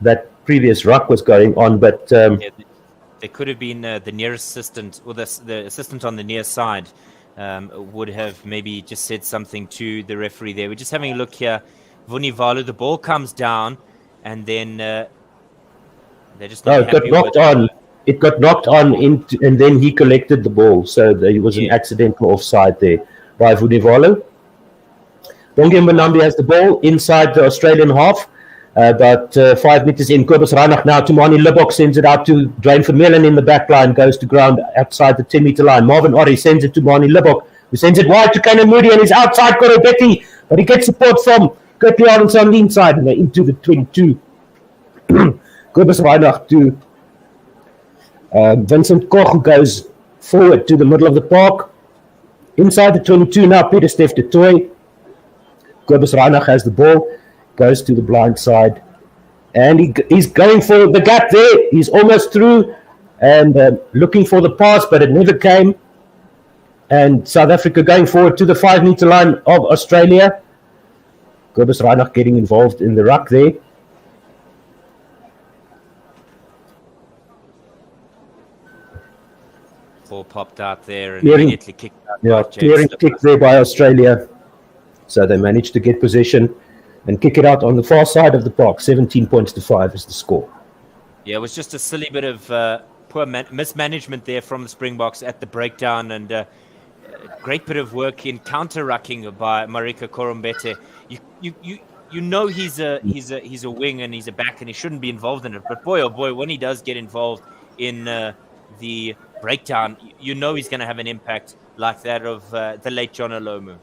that previous ruck was going on, but there could have been the near assistant or the assistant on the near side would have maybe just said something to the referee there. We're just having a look here. Vunivalu, the ball comes down. and then they're just No, not it got happy knocked with on. It got knocked on, and then he collected the ball. So there was an accidental offside there by Vunivalu. Bongi Mbonambi has the ball inside the Australian half. About 5 meters in, Kobus Reinach now to Mani Libbok, sends it out to Dwayne Vermeulen in the back line, goes to ground outside the 10-meter line. Marvin Ori sends it to Mani Libbok, who sends it wide to Kanan Moody, and he's outside Korobeki, but he gets support from Kurtley Arons on the inside, and they're into the 22. Kobus Reinach to Vincent Koch, who goes forward to the middle of the park. Inside the 22 now, Peter Steph de Toy. Kobus Reinach has the ball, goes to the blind side, and he's going for the gap there. He's almost through and looking for the pass, but it never came. And South Africa going forward to the 5-meter line of Australia. Kobus Reinach getting involved in the ruck there. ball popped out there and immediately kicked out. Yeah, clearing kick there by Australia. So they managed to get possession and kick it out on the far side of the park. 17 points to 5 is the score. Yeah, it was just a silly bit of poor mismanagement there from the Springboks at the breakdown, and a great bit of work in counter-rucking by Marika Korombete. You know he's a wing and he's a back and he shouldn't be involved in it. But boy, oh boy, when he does get involved in the breakdown, you know he's going to have an impact like that of the late John Olomu.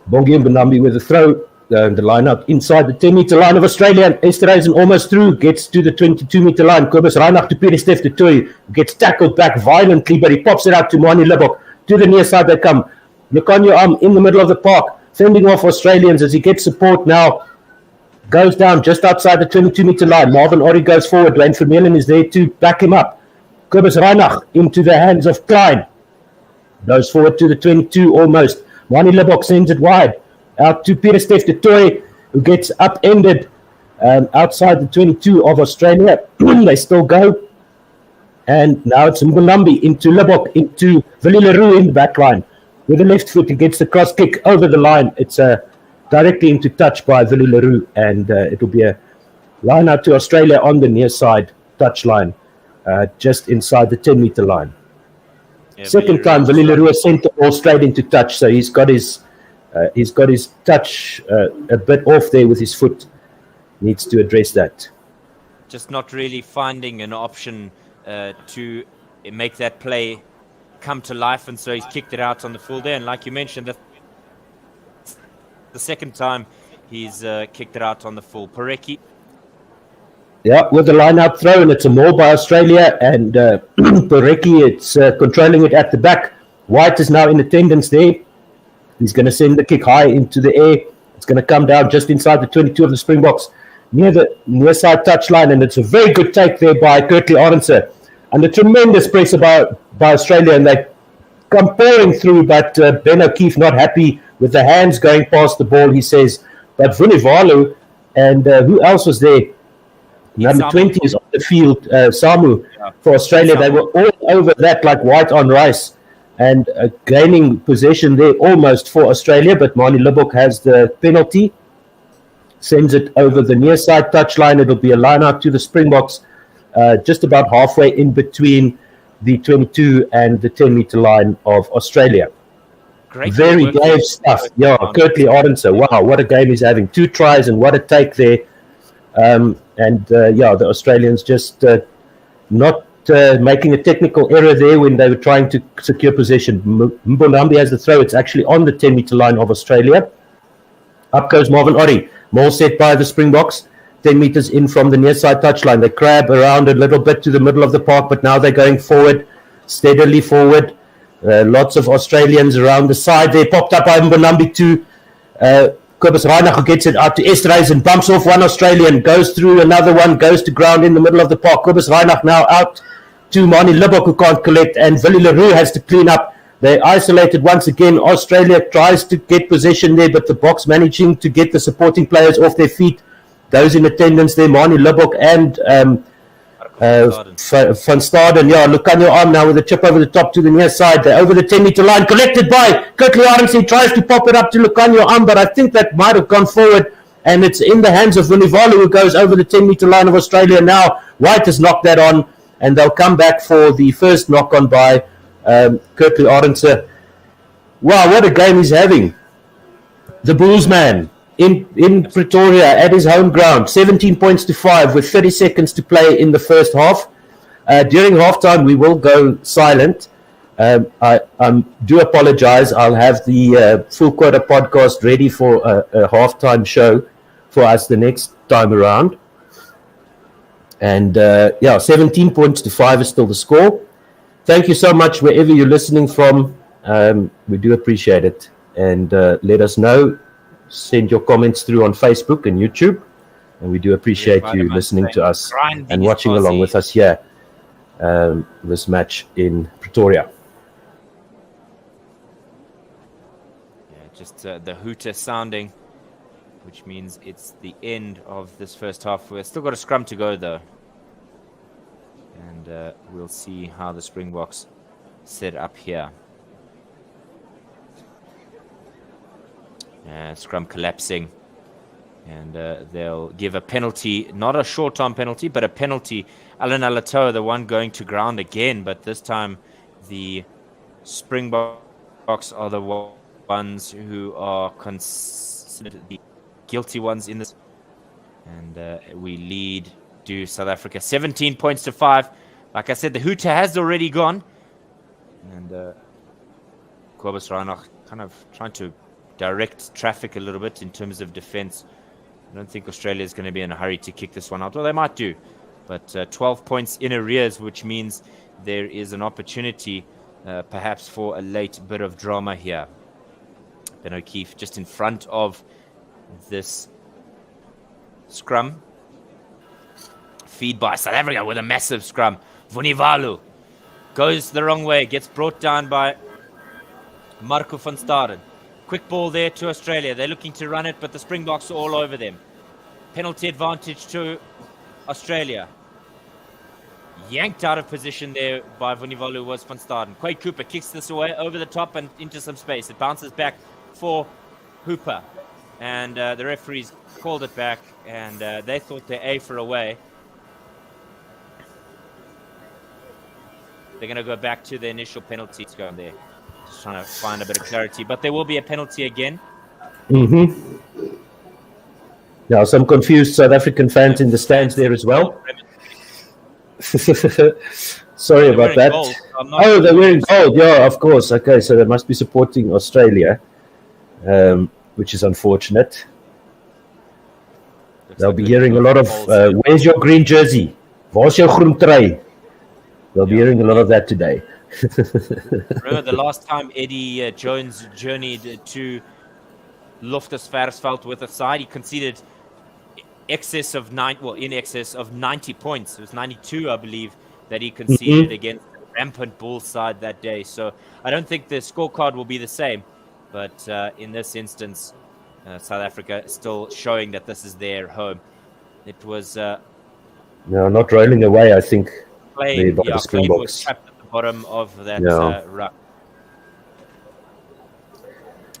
Bongi Mbonambi with a throw. The line up inside the 10-meter line of Australia. And Esterhuizen almost through, gets to the 22-meter line. Kobus Reinach to Peter Steph de Toy, gets tackled back violently, but he pops it out to Mani Libbok. To the near side they come. Lukanyo in the middle of the park, fending off Australians as he gets support now. Goes down just outside the 22-meter line. Marvin Ori goes forward. Dwayne Vermeulen is there to back him up. Kobus Reinach into the hands of Klein. Goes forward to the 22 almost. Mani Libbok sends it wide. Out to Peter Steph de Toy, who gets upended outside the 22 of Australia. They still go. And now it's Mbonambi into Libbok, into Willie Leroux in the back line. With the left foot, he gets the cross kick over the line. It's directly into touch by Willie Leroux, and it'll be a line out to Australia on the near side touch line, just inside the 10-meter line. Yeah, second time, Willie Leroux sent the ball straight into touch, so he's got his touch a bit off there with his foot. Needs to address that. Just not really finding an option to make that play come to life, and so he's kicked it out on the full there. And like you mentioned, the second time he's kicked it out on the full. Parecki. Yeah, with the line-out throw, and it's a maul by Australia, and Parecki, it's controlling it at the back. White is now in attendance there. He's going to send the kick high into the air. It's going to come down just inside the 22 of the Springboks, near the near side touchline, and it's a very good take there by Kurtley Arons. Under tremendous pressure by Australia, and they come pouring through, but Ben O'Keefe not happy with the hands going past the ball, he says. But Vunivalu and who else was there? Number 20 is on the field, Samu, for Australia. They were all over that like white on rice, and gaining possession there almost for Australia, but Mani Libbok has the penalty, sends it over the near side touchline. It'll be a line out to the Springboks, just about halfway in between the 22 and the 10-meter line of Australia. Great Very brave stuff. Yeah, Kurtley Arons. Wow, what a game he's having. 2 tries and what a take there. The Australians just not making a technical error there when they were trying to secure possession. Mbonambi has the throw. It's actually on the 10-meter line of Australia. Up goes Marvin Ori. More set by the Springboks. 10 meters in from the near side touchline. They crab around a little bit to the middle of the park, but now they're going forward, steadily forward. Lots of Australians around the side. They popped up by Mbonambi to Kobus Reinach, who gets it out to Esterhuizen, bumps off one Australian, goes through another one, goes to ground in the middle of the park. Kobus Reinach now out to Mani Libbok, who can't collect, and Willie Leroux has to clean up. They're isolated once again. Australia tries to get possession there, but the Boks managing to get the supporting players off their feet. Those in attendance there, Mani Libbok and Van Staden. Yeah, Lukanyo arm now with a chip over the top to the near side. They're over the 10-meter line, collected by Kurtley Arons. He tries to pop it up to Lukanyo arm, but I think that might have gone forward and it's in the hands of Vunivalu, who goes over the 10-meter line of Australia now. White has knocked that on, and they'll come back for the first knock-on by Kirtley Arendse. Wow, what a game he's having. The Bulls man in Pretoria at his home ground, 17 points to 5 with 30 seconds to play in the first half. During halftime, we will go silent. I do apologize. I'll have the Full Quota podcast ready for a halftime show for us the next time around. And 17 points to 5 is still the score. Thank you so much wherever you're listening from. We do appreciate it. And let us know. Send your comments through on Facebook and YouTube. And we do appreciate you listening to us and watching along with us here this match in Pretoria. Just the hooter sounding, which means it's the end of this first half. We've still got a scrum to go, though. And we'll see how the Springboks set up here. Scrum collapsing. And they'll give a penalty, not a short-term penalty, but a penalty. Alan Alatoa, the one going to ground again, but this time the Springboks are the ones who are considered the guilty ones in this. And we lead to South Africa 17 points to 5. Like I said, the hooter has already gone. And Kobus Reinach kind of trying to direct traffic a little bit in terms of defense. I don't think Australia is going to be in a hurry to kick this one out. Well, they might do. But 12 points in arrears, which means there is an opportunity perhaps for a late bit of drama here. Ben O'Keefe just in front of this scrum. Feed by South Africa with a massive scrum. Vunivalu goes the wrong way, gets brought down by Marco van Staden. Quick ball there to Australia. They're looking to run it, but the Springboks are all over them. Penalty advantage to Australia. Yanked out of position there by Vunivalu was van Staden. Quade Cooper kicks this away over the top and into some space. It bounces back for Hooper. And the referees called it back, and they thought their A for away. They're going to go back to the initial penalty. It's going there. Just trying to find a bit of clarity. But there will be a penalty again. Mm-hmm. Now, some confused South African fans in the stands there as well. Sorry about that. Gold, so they're wearing gold. Yeah, of course. Okay, so they must be supporting Australia, which is unfortunate. They'll be hearing a lot of, where's your green jersey? Waar's jou groen trui? They'll be hearing a lot of that today. Remember the last time Eddie Jones journeyed to Loftus Versfeld with a side, he conceded in excess of 90 points. It was 92, I believe, that he conceded against the rampant Bulls side that day. So I don't think the scorecard will be the same. But in this instance, South Africa is still showing that this is their home. It was... no, not rolling away, I think. Plain was trapped at the bottom of that ruck.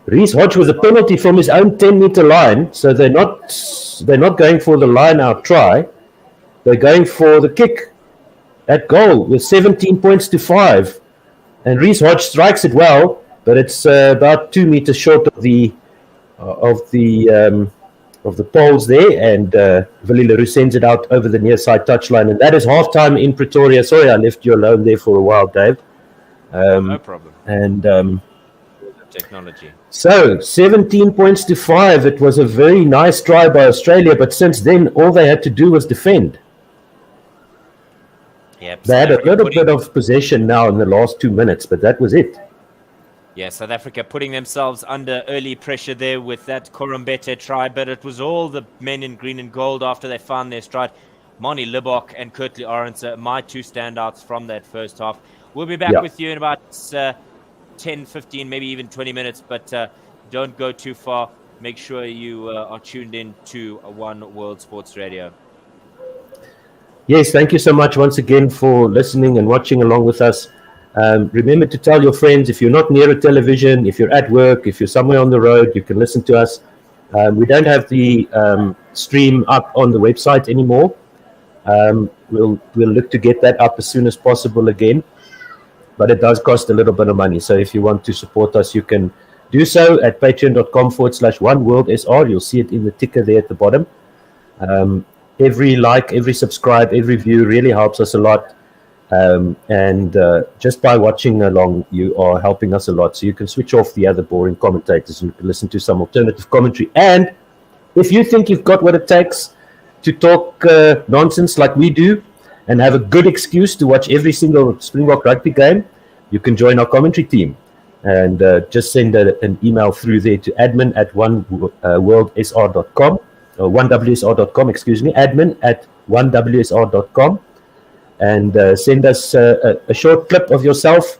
Reece Hodge with a penalty from his own 10-meter line, so they're not going for the line-out try. They're going for the kick at goal with 17 points to 5. And Reece Hodge strikes it well, but it's about 2 meters short of the poles there, and Willie Leroux sends it out over the near side touchline, and that is halftime in Pretoria. Sorry, I left you alone there for a while, Dave. No problem. And technology. So 17 points to 5. It was a very nice try by Australia, but since then all they had to do was defend. Yep, they had a little bit of possession now in the last 2 minutes, but that was it. Yeah, South Africa putting themselves under early pressure there with that Korombete try, but it was all the men in green and gold after they found their stride. Moni Libok and Kirtley Arendse, my two standouts from that first half. We'll be back with you in about 10, 15, maybe even 20 minutes, but don't go too far. Make sure you are tuned in to One World Sports Radio. Yes, thank you so much once again for listening and watching along with us. Remember to tell your friends, if you're not near a television, if you're at work, if you're somewhere on the road, you can listen to us. We don't have the stream up on the website anymore. We'll look to get that up as soon as possible again, but it does cost a little bit of money. So if you want to support us, you can do so at patreon.com/oneworldsr. You'll see it in the ticker there at the bottom. Every like, every subscribe, every view really helps us a lot. And just by watching along, you are helping us a lot. So you can switch off the other boring commentators and you can listen to some alternative commentary. And if you think you've got what it takes to talk nonsense like we do and have a good excuse to watch every single Springbok rugby game, you can join our commentary team. And just send an email through there to admin@oneworldsr.com or 1wsr.com, excuse me, admin@1wsr.com. And send us a short clip of yourself,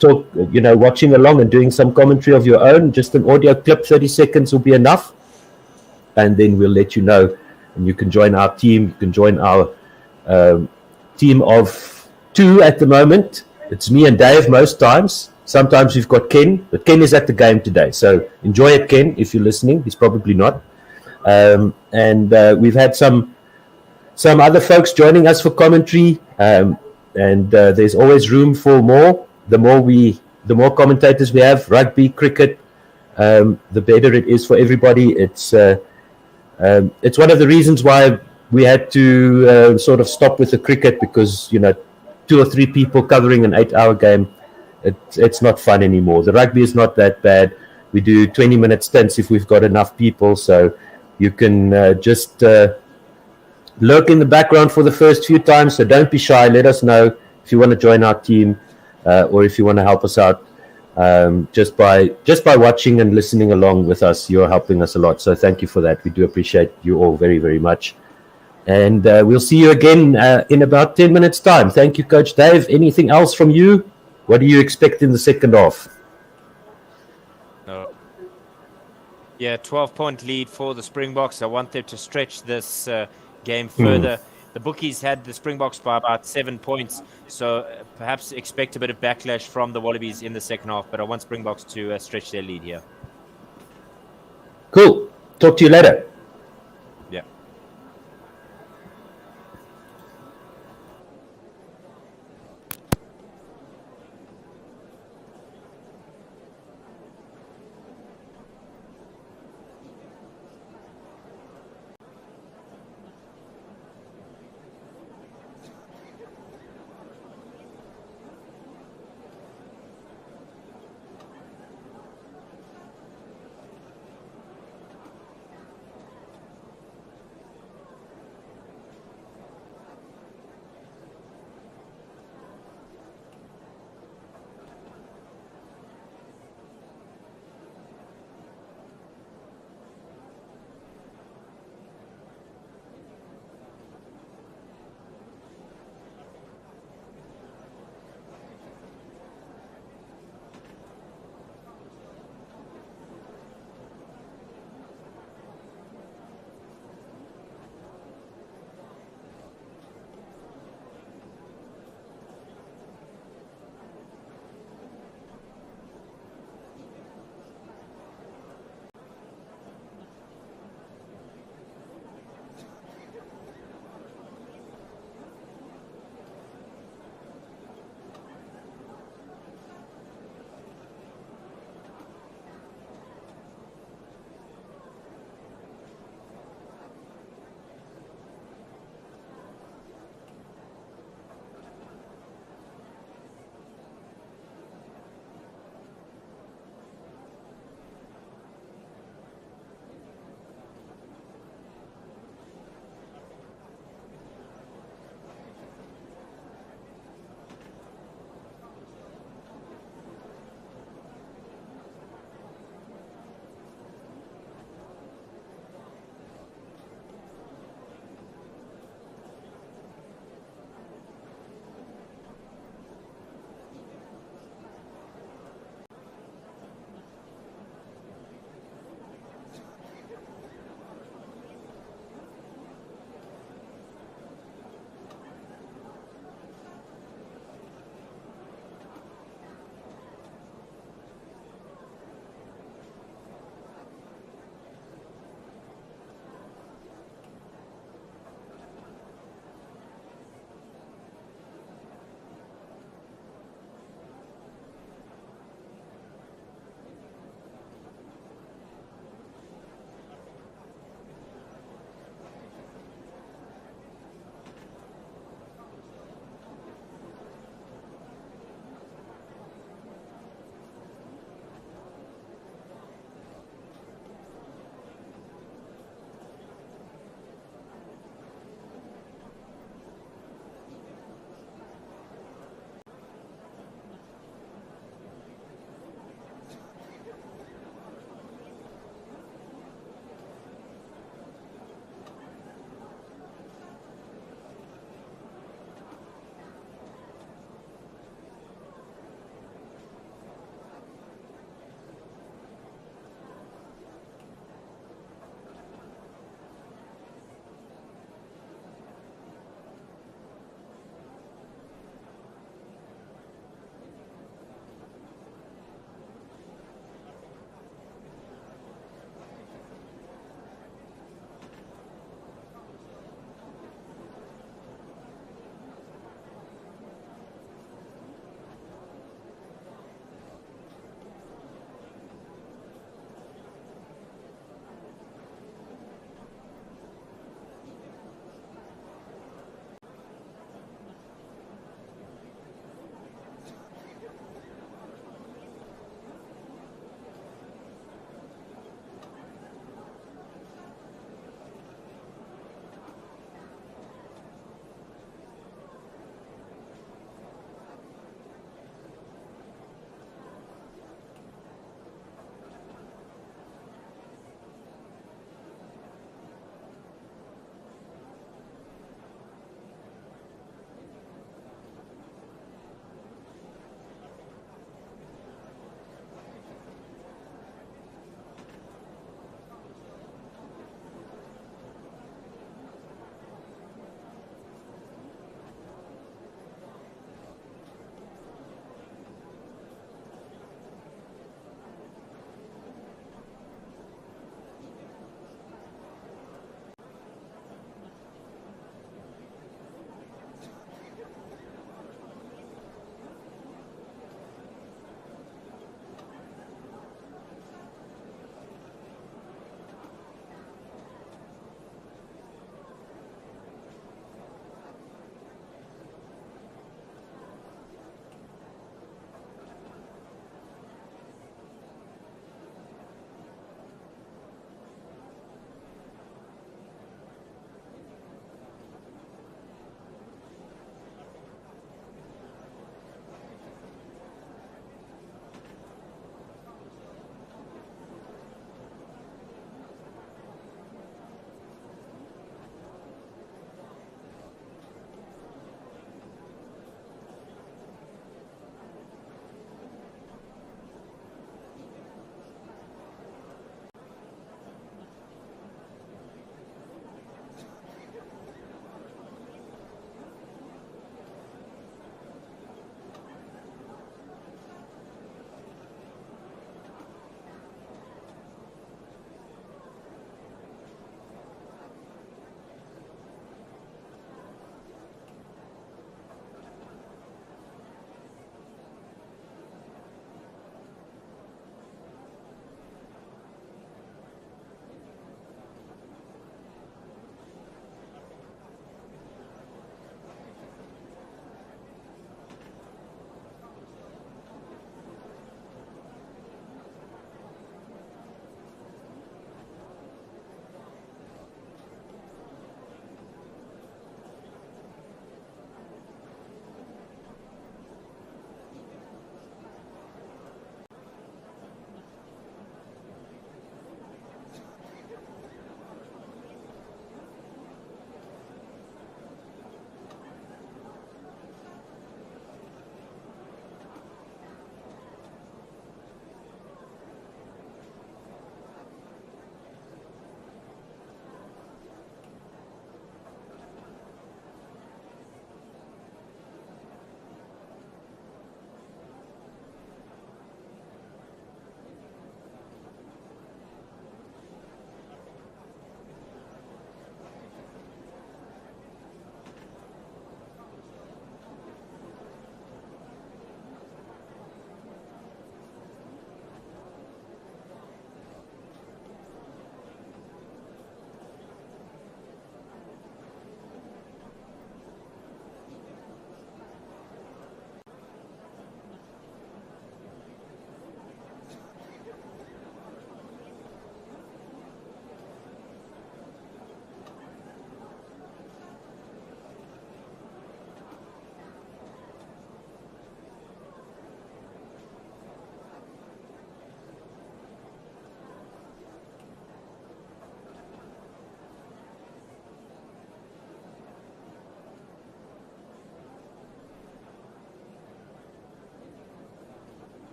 watching along and doing some commentary of your own. Just an audio clip, 30 seconds will be enough. And then we'll let you know. And you can join our team. You can join our team of 2 at the moment. It's me and Dave most times. Sometimes we've got Ken, but Ken is at the game today. So enjoy it, Ken, if you're listening. He's probably not. We've had some other folks joining us for commentary, and there's always room for more. The more commentators we have, rugby, cricket, the better it is for everybody. It's one of the reasons why we had to sort of stop with the cricket, because 2 or 3 people covering an 8-hour game, it's not fun anymore. The rugby is not that bad. We do 20-minute stints if we've got enough people, so you can just lurk in the background for the first few times. So don't be shy. Let us know if you want to join our team, or if you want to help us out. Just by watching and listening along with us, you're helping us a lot. So thank you for that. We do appreciate you all very, very much. And we'll see you again in about 10 minutes' time. Thank you, Coach Dave. Anything else from you? What do you expect in the second half? No. Yeah, 12-point lead for the Springboks. I want them to stretch this game further. The bookies had the Springboks by about 7 points, so perhaps expect a bit of backlash from the Wallabies in the second half, but I want Springboks to stretch their lead here. Cool. Talk to you later. Yeah.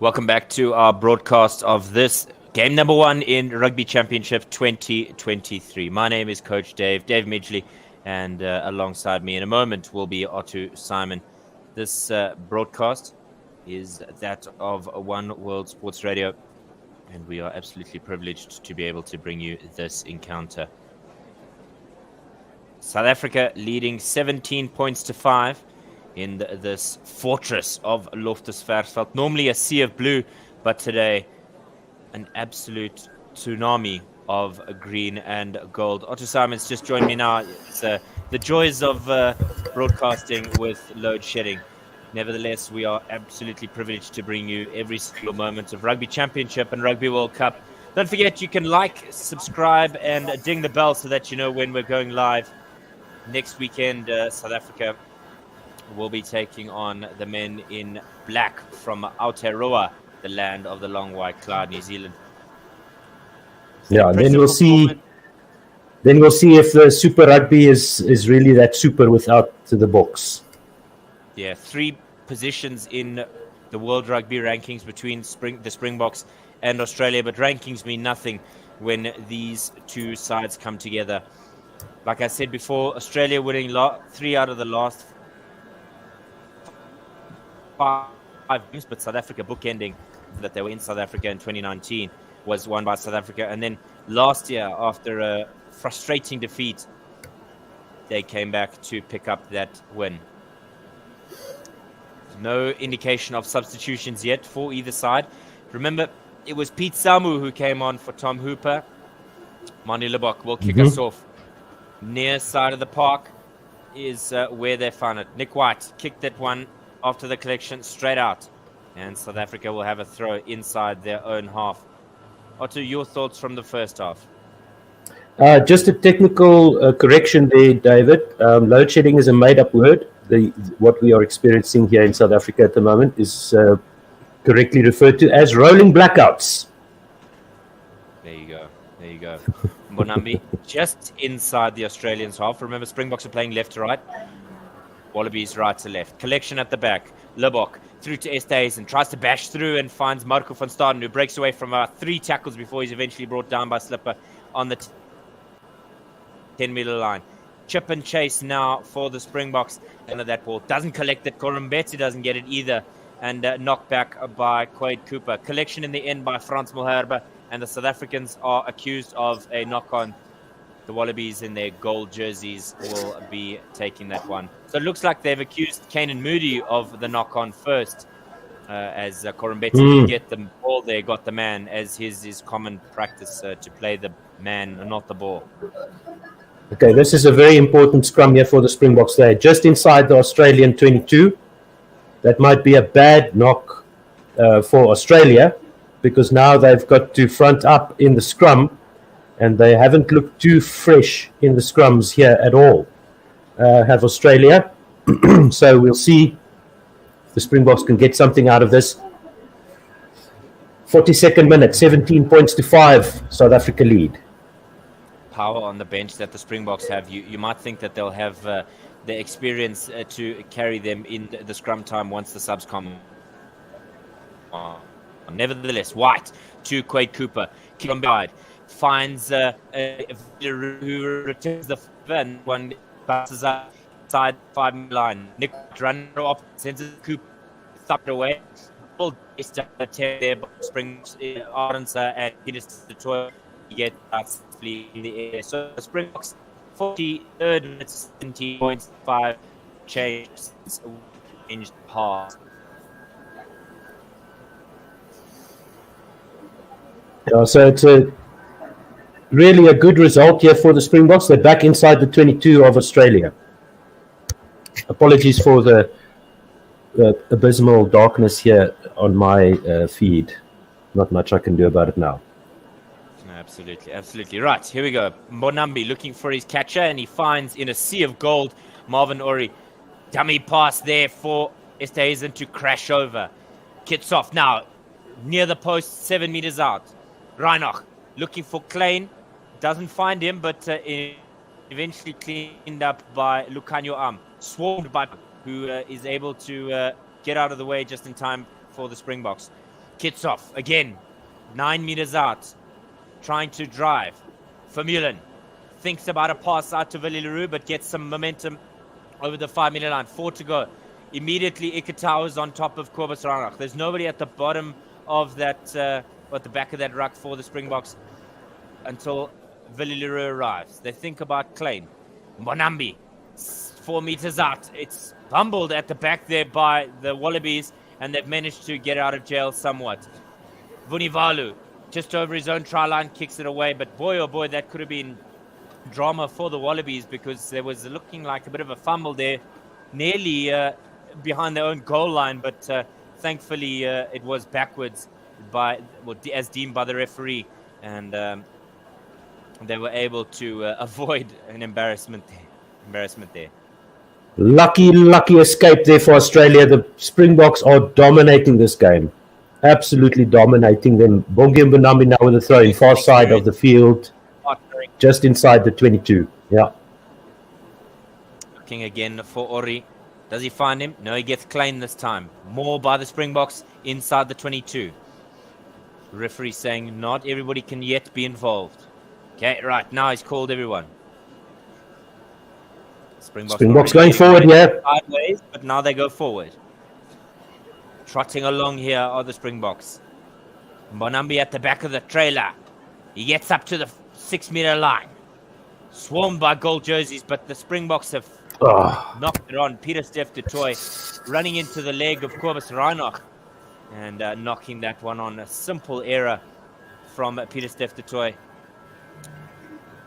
Welcome back to our broadcast of this game number 1 in Rugby Championship 2023. My name is Coach Dave Midgley, and alongside me in a moment will be Otto Simon. This broadcast is that of One World Sports Radio, and we are absolutely privileged to be able to bring you this encounter. South Africa leading 17 points to 5 in this fortress of Loftusversveld. Normally a sea of blue, but today an absolute tsunami of green and gold. Otto Simon's just joined me now. It's the joys of broadcasting with load shedding. Nevertheless, we are absolutely privileged to bring you every single moment of Rugby Championship and Rugby World Cup. Don't forget, you can like, subscribe, and ding the bell so that you know when we're going live. Next weekend, South Africa will be taking on the men in black from Aotearoa, the land of the long white cloud, New Zealand. Yeah, and then we'll see. Then we'll see if the Super Rugby is really that super without the Boks. Yeah, 3 positions in the World Rugby rankings between the Springboks and Australia, but rankings mean nothing when these two sides come together. Like I said before, Australia winning 3 out of the last 5 games, but South Africa bookending that they were in South Africa in 2019 was won by South Africa. And then last year, after a frustrating defeat, they came back to pick up that win. No indication of substitutions yet for either side. Remember, it was Pete Samu who came on for Tom Hooper. Manu Lebok will kick us off. Near side of the park is where they found it. Nick White kicked that one after the collection straight out. And South Africa will have a throw inside their own half. Otto, your thoughts from the first half? Just a technical correction there, David. Load shedding is a made-up word. What we are experiencing here in South Africa at the moment is correctly referred to as rolling blackouts. There you go. There you go. Mbonambi just inside the Australians' half. Remember, Springboks are playing left to right. Wallabies right to left. Collection at the back. Lebok through to Estes and tries to bash through and finds Marco van Staden, who breaks away from 3 tackles before he's eventually brought down by Slipper on the 10-meter line. Chip and chase now for the Springboks. And that ball doesn't collect it. Korombete doesn't get it either. And knocked back by Quade Cooper. Collection in the end by Frans Malherbe. And the South Africans are accused of a knock-on. The Wallabies in their gold jerseys will be taking that one. So it looks like they've accused Kanan Moody of the knock-on first. As Korombete didn't get the ball there, got the man, as his common practice to play the man and not the ball. Okay, this is a very important scrum here for the Springboks. They're just inside the Australian 22. That might be a bad knock for Australia, because now they've got to front up in the scrum, and they haven't looked too fresh in the scrums here at all, have Australia. So we'll see if the Springboks can get something out of this. 42nd minute, 17 points to 5, South Africa lead. Power on the bench that the Springboks have. You might think that they'll have the experience to carry them in the scrum time once the subs come on. Nevertheless, White to Quade Cooper. Kilombide finds who returns the and one passes outside 5 line. Nick run up, sends it Cooper, thumped away. Full attempt there by Springs Ardenser and Peter Detroit get in the air. So the Springboks 43rd minute 17.5 changed half. Yeah, so it's really a good result here for the Springboks. They're back inside the 22 of Australia. Apologies for the abysmal darkness here on my feed. Not much I can do about it now. Absolutely, absolutely. Right, here we go. Mbonambi looking for his catcher, and he finds in a sea of gold Marvin Ori. Dummy pass there for Esterhuizen to crash over. Kickoff now near the post, 7 meters out. Reinach looking for Klein. Doesn't find him, but eventually cleaned up by Lucanio Am. Swarmed by who is able to get out of the way just in time for the Springboks. Kickoff again, 9 meters out, trying to drive. Vermeulen thinks about a pass out to Willie Leroux, but gets some momentum over the 5-meter line. 4 to go. Immediately, Ikitau is on top of Kobus Ranach. There's nobody at the bottom of that, at the back of that ruck for the Springboks until Willie Leroux arrives. They think about Klein. Mbonambi, 4 meters out. It's bumbled at the back there by the Wallabies, and they've managed to get out of jail somewhat. Vunivalu, just over his own try line, kicks it away. But boy, oh boy, that could have been drama for the Wallabies, because there was looking like a bit of a fumble there, nearly behind their own goal line. But thankfully, it was backwards as deemed by the referee, and they were able to avoid an embarrassment there. Lucky escape there for Australia. The Springboks are dominating this game. Absolutely dominating them. Bongi Mbonambi now with the throw in far side of the field, just inside the 22. Yeah. Looking again for Ori. Does he find him? No, he gets Klein this time. More by the Springboks inside the 22. Referee saying not everybody can yet be involved. Okay, right. Now he's called everyone. Springboks going forward, yeah. Sideways, but now they go forward. Trotting along here are the Springboks. Mbonambi at the back of the trailer. He gets up to the 6-meter line. Swarmed by gold jerseys, but the Springboks have knocked it on. Pieter-Steph du Toit running into the leg of Kobus Ranach and knocking that one on. A simple error from Pieter-Steph du Toit.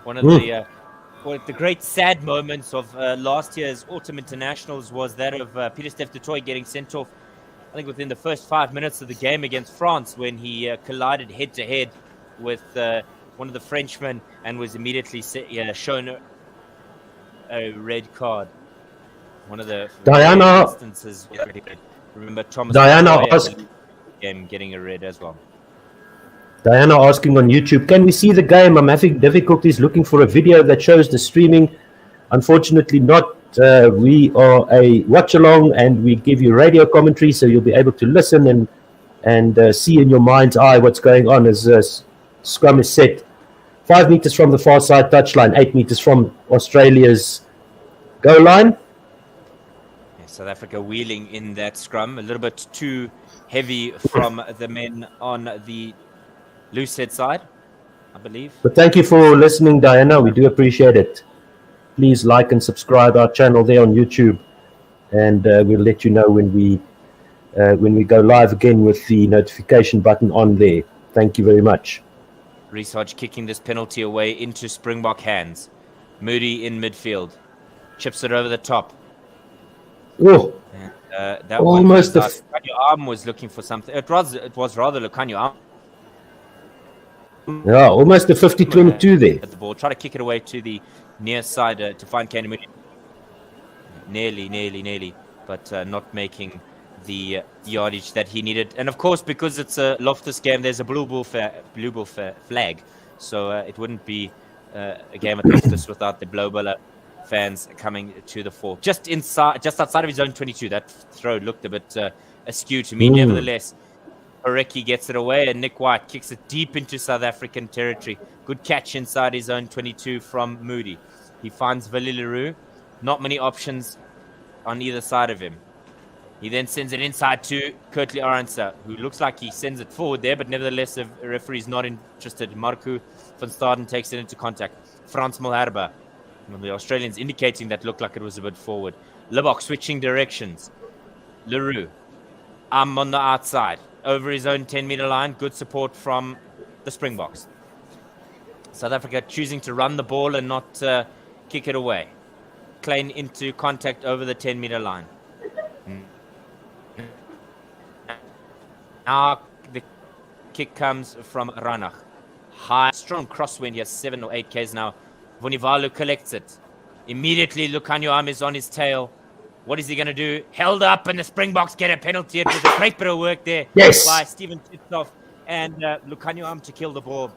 One of the great sad moments of last year's Autumn Internationals was that of Pieter-Steph du Toit getting sent off, I think, within the first 5 minutes of the game against France, when he collided head-to-head with one of the Frenchmen and was immediately shown a red card. One of the instances. Remember Thomas Diana game getting a red as well. Diana asking on YouTube, can we see the game? I'm having difficulties looking for a video that shows the streaming. Unfortunately not. We are a watch-along, and we give you radio commentary, so you'll be able to listen and see in your mind's eye what's going on as scrum is set. 5 meters from the far side touchline, 8 meters from Australia's goal line. Yeah, South Africa wheeling in that scrum. A little bit too heavy from the men on the loose head side, I believe. But thank you for listening, Diana. We do appreciate it. Please like and subscribe our channel there on YouTube, and we'll let you know when we go live again with the notification button on there. Thank you very much. Reece Hodge kicking this penalty away into Springbok hands. Moody in midfield. Chips it over the top. Oh, and, that almost one Lucanio Arm was looking for something. It was rather Lucanio Arm. Yeah, almost a 50-22 there. At the ball, try to kick it away to the near side to find Kane Moody. Nearly, but not making the yardage that he needed. And of course, because it's a Loftus game, there's a blue bull flag, so it wouldn't be a game at Loftus without the Blaubuller fans coming to the fore. Just outside of his own 22. That throw looked a bit askew to me. Nevertheless, Orecki gets it away, and Nick White kicks it deep into South African territory. Good catch inside his own 22 from Moody. He finds Willie Leroux. Not many options on either side of him. He then sends it inside to Kurtley Arendse, who looks like he sends it forward there, but nevertheless, the referee's not interested. Marco van Staden takes it into contact. Frans Malherbe. The Australians indicating that looked like it was a bit forward. Libbok switching directions. Leroux. On the outside. Over his own 10-meter line. Good support from the Springboks. South Africa choosing to run the ball and not kick it away. Klein into contact over the 10-meter line. Now the kick comes from Ranach. High, strong crosswind. He has 7 or 8 Ks now. Vunivalu collects it. Immediately, Lucanio Arm is on his tail. What is he going to do? Held up, and the Springboks get a penalty. It was a great bit of work there by Stephen Kickoff and Lucanio Arm to kill the ball.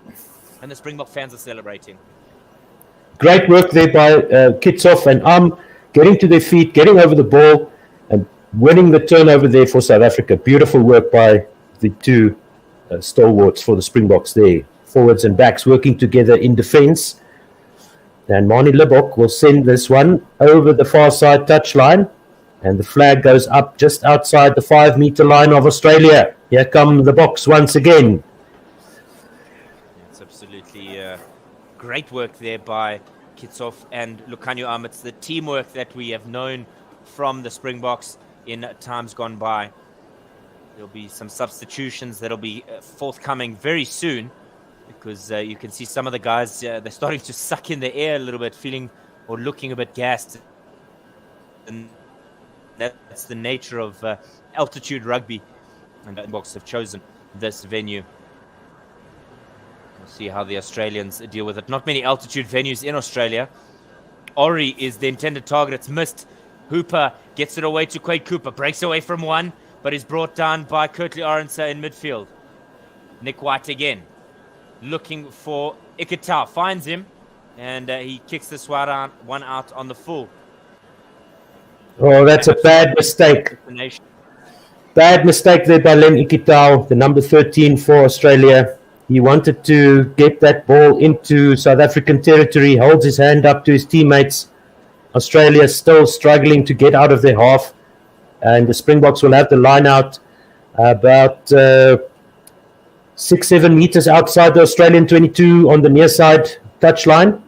And the Springbok fans are celebrating. Great work there by Kickoff and Arm, getting to their feet, getting over the ball, and winning the turnover there for South Africa. Beautiful work by the two stalwarts for the Springboks there. Forwards and backs working together in defence. And Mani Libbok will send this one over the far side touchline. And the flag goes up just outside the 5-metre line of Australia. Here come the Boks once again. It's absolutely great work there by Kickoff and Lukhanyo. It's the teamwork that we have known from the Springboks in times gone by. There'll be some substitutions that'll be forthcoming very soon, because you can see some of the guys, they're starting to suck in the air a little bit, feeling or looking a bit gassed. And that's the nature of altitude rugby. And the Springboks have chosen this venue. We'll see how the Australians deal with it. Not many altitude venues in Australia. Ori is the intended target. It's missed. Hooper gets it away to Quade Cooper. Breaks away from one, but is brought down by Kirtley Arendse in midfield. Nick White again, looking for Ikitau. Finds him, and he kicks this one out on the full. Oh, that's a bad mistake. Bad mistake there by Len Ikitau, the number 13 for Australia. He wanted to get that ball into South African territory, holds his hand up to his teammates. Australia still struggling to get out of their half. And the Springboks will have the line out about 6-7 meters outside the Australian 22 on the near side touchline.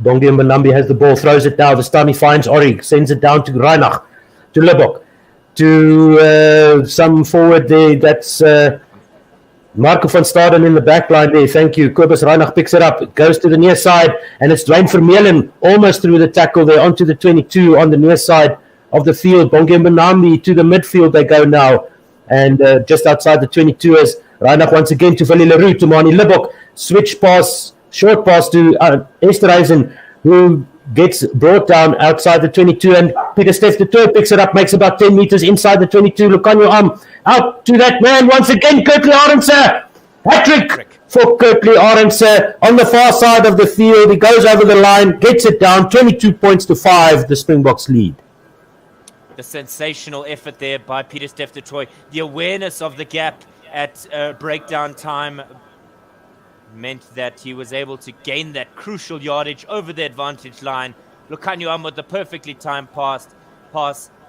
Bongi Mbonambi has the ball, throws it down. This time he finds Ori, sends it down to Reinach, to Libbok, to some forward there. That's Marco van Staden in the back line there. Thank you. Kobus Reinach picks it up. It goes to the near side, and it's Dwayne Vermeulen almost through the tackle there onto the 22 on the near side of the field. Bongi Mbonambi to the midfield they go now. And just outside the 22 is Reinach once again to Vali Leroux, to Mani Libbok. Switch pass, short pass to Esterhuizen, who gets brought down outside the 22, and Peter Steph de Tour picks it up, makes about 10 meters inside the 22. Lukhanyo out to that man once again, Kirtley Arendse. Hat-trick for Kirtley Arendse on the far side of the field. He goes over the line, gets it down, 22 points to 5, the Springboks lead. The sensational effort there by Peter Steph de Toy. The awareness of the gap at breakdown time meant that he was able to gain that crucial yardage over the advantage line. Lukhanyo with the perfectly timed pass,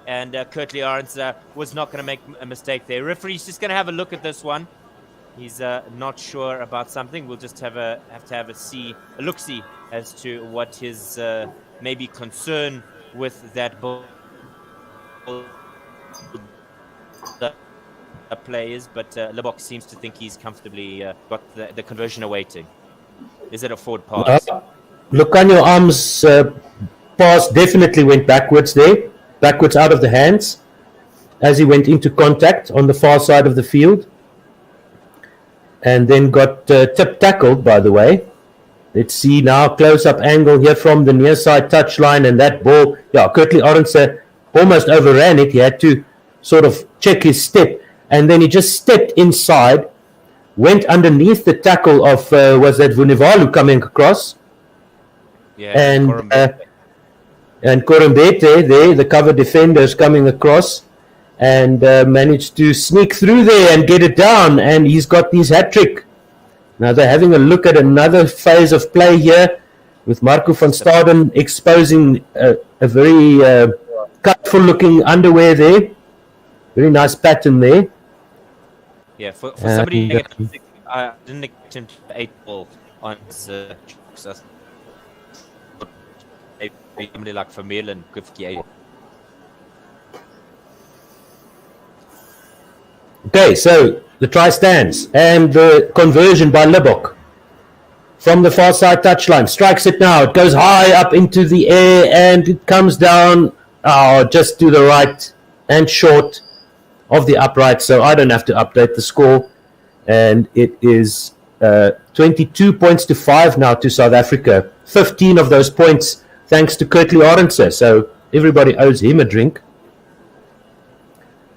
and Kirtley Arendse was not going to make a mistake there. Referee's just going to have a look at this one. He's not sure about something. We'll just have to have a look-see as to what his maybe concern with that ball play is, but Libbok seems to think he's comfortably got the conversion awaiting. Is it a forward pass? Lukhanyo Arm's pass definitely went backwards there, backwards out of the hands as he went into contact on the far side of the field, and then got tackled, by the way. Let's see now, close-up angle here from the near side touchline, and that ball, Kirtley Arendse almost overran it. He had to sort of check his step, and then he just stepped inside, went underneath the tackle of, was that Vunivalu coming across? Yeah, and Korombete there, the cover defenders coming across, and managed to sneak through there and get it down, and he's got his hat-trick. Now they're having a look at another phase of play here with Marco van Staden exposing a very colourful-looking underwear there. Very nice pattern there. Yeah, for somebody I didn't expect him to 8 ball on his somebody like Vermeulen could get. Okay, so the try stands, and the conversion by Libbok from the far side touchline, strikes it now. It goes high up into the air, and it comes down just to the right and short of the upright, so I don't have to update the score, and it is 22 points to 5 now to South Africa. 15 of those points thanks to Kirtley Arendse, so everybody owes him a drink.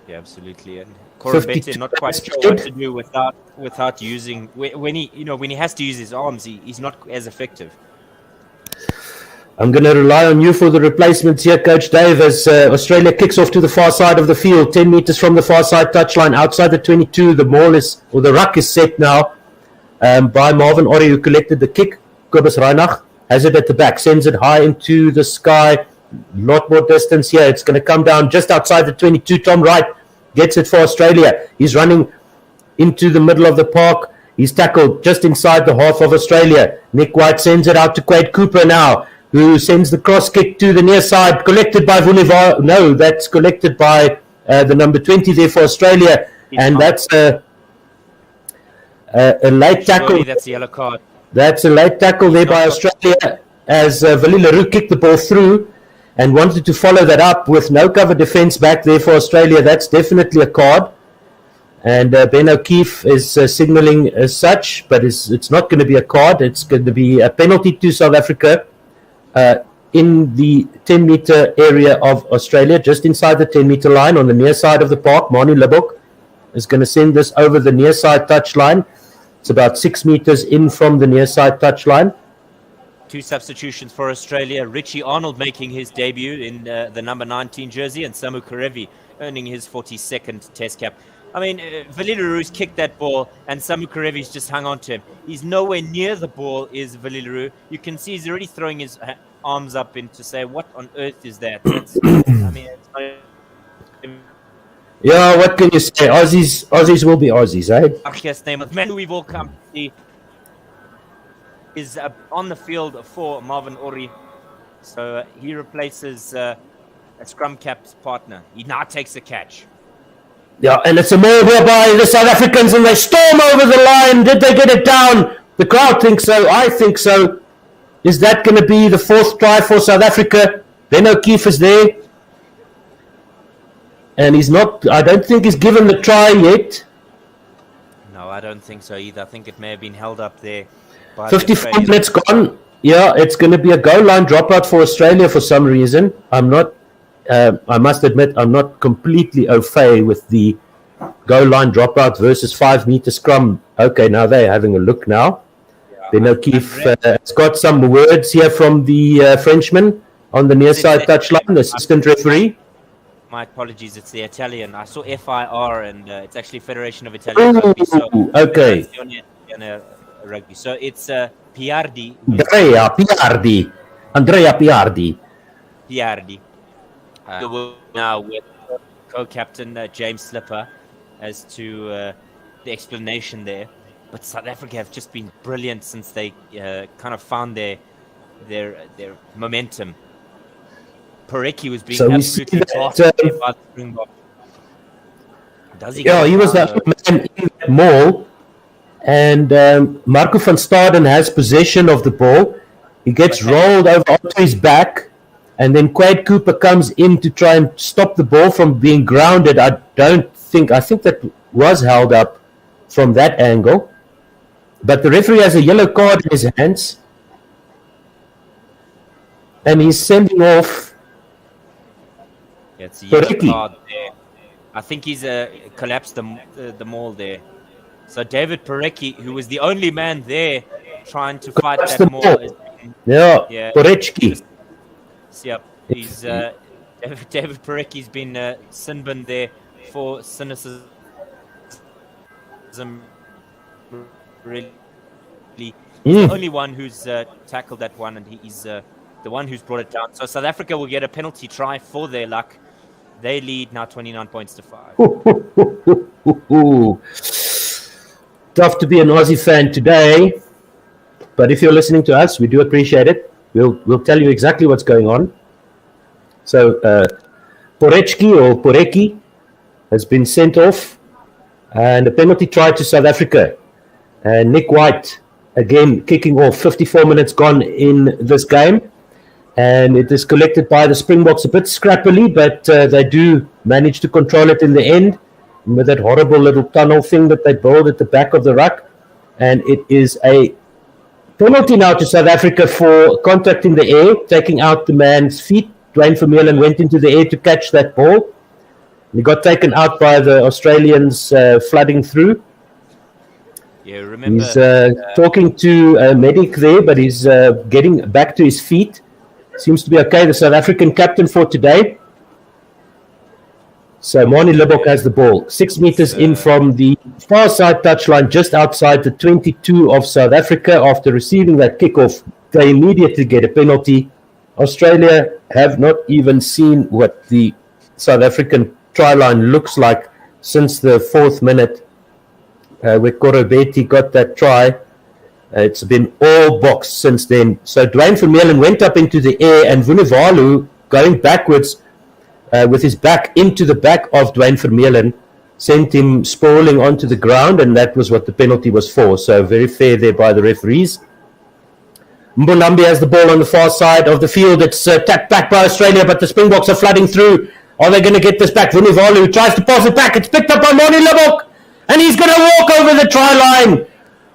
Yeah, absolutely. And Korombete not quite sure what to do without using, when he has to use his arms, he's not as effective. I'm going to rely on you for the replacements here, Coach Dave, as Australia kicks off to the far side of the field, 10 meters from the far side touchline, outside the 22. The ruck is set now by Marvin Ori, who collected the kick. Kobus Reinach has it at the back, sends it high into the sky. Lot more distance here. It's going to come down just outside the 22. Tom Wright gets it for Australia. He's running into the middle of the park. He's tackled just inside the half of Australia. Nick White sends it out to Quade Cooper now, who sends the cross kick to the near side, collected by Vunivar. No, that's collected by the number 20 there for Australia. And that's a late tackle. That's the yellow card. That's a late tackle there by Australia as Willie Leroux kicked the ball through and wanted to follow that up with no cover defence back there for Australia. That's definitely a card. And Ben O'Keefe is signalling as such, but it's not going to be a card. It's going to be a penalty to South Africa in the 10-metre area of Australia, just inside the 10-metre line on the near side of the park. Manu Libok is going to send this over the near side touchline. It's about 6 metres in from the near side touchline. 2 substitutions for Australia. Richie Arnold making his debut in the number 19 jersey, and Samu Karevi earning his 42nd test cap. I mean, Willie Leroux's kicked that ball, and Samu Karevi's just hung on to him. He's nowhere near the ball, is Willie Leroux. You can see he's already throwing his arms up in to say, what on earth is that? I mean, it's not... Yeah, what can you say? Aussies will be Aussies, eh? Name of man who we've all come to see is on the field for Marvin Ori. So he replaces a scrum cap's partner. He now takes the catch. Yeah, and it's a maul here by the South Africans, and they storm over the line. Did they get it down? The crowd thinks so. I think so. Is that going to be the 4th try for South Africa? Ben O'Keefe is there. And he's not, I don't think he's given the try yet. No, I don't think so either. I think it may have been held up there. 54 minutes gone. Yeah, it's going to be a goal line dropout for Australia for some reason. I must admit, I'm not completely au fait with the goal line dropout versus 5 meter scrum. Okay, now they're having a look now. Yeah, Ben O'Keefe has got some words here from the Frenchman on the near side touchline, the assistant referee. My apologies, it's the Italian. I saw FIR, and it's actually Federation of Italian Rugby. So okay. Rugby. So it's Piardi. Andrea Piardi. Piardi. Now with co-captain James Slipper as to the explanation there. But South Africa have just been brilliant since they kind of found their momentum. Porecki was being absolutely blasted by the Springboks. He was that man in that maul. And Marco van Staden has possession of the ball. He gets rolled over onto his back. And then Quade Cooper comes in to try and stop the ball from being grounded. I think that was held up from that angle. But the referee has a yellow card in his hands. And he's sending off it's a yellow card there. I think he's collapsed the maul there. So David Porecki, who was the only man there trying to fight that maul. Porecki. Yep, he's David Porecki's been sin-binned there for cynicism. Really, he's the only one who's tackled that one, and he's the one who's brought it down. So South Africa will get a penalty try for their luck. They lead now 29 points to 5. Tough to be an Aussie fan today, but if you're listening to us, we do appreciate it. We'll tell you exactly what's going on. So Porecki has been sent off, and a penalty try to South Africa. And Nick White again kicking off. 54 minutes gone in this game, and it is collected by the Springboks a bit scrappily, but they do manage to control it in the end with that horrible little tunnel thing that they build at the back of the ruck. And it is a penalty now to South Africa for contacting the air, taking out the man's feet. Dwayne Vermeulen went into the air to catch that ball. He got taken out by the Australians flooding through. Yeah, remember. He's talking to a medic there, but he's getting back to his feet. seems to be okay. The South African captain for today. So Mani Libbok has the ball. 6 meters in from the far side touchline, just outside the 22 of South Africa. After receiving that kickoff, they immediately get a penalty. Australia have not even seen what the South African try line looks like since the 4th minute, where Korobeti got that try. It's been all boxed since then. So Dwayne Vermeulen went up into the air, and Vunivalu, going backwards with his back into the back of Dwayne Vermeulen, sent him sprawling onto the ground, and that was what the penalty was for. So very fair there by the referees. Mbonambi has the ball on the far side of the field. It's tapped back by Australia, but the Springboks are flooding through. Are they going to get this back? Vunivalu tries to pass it back. It's picked up by Mani Libbok, and he's going to walk over the try line.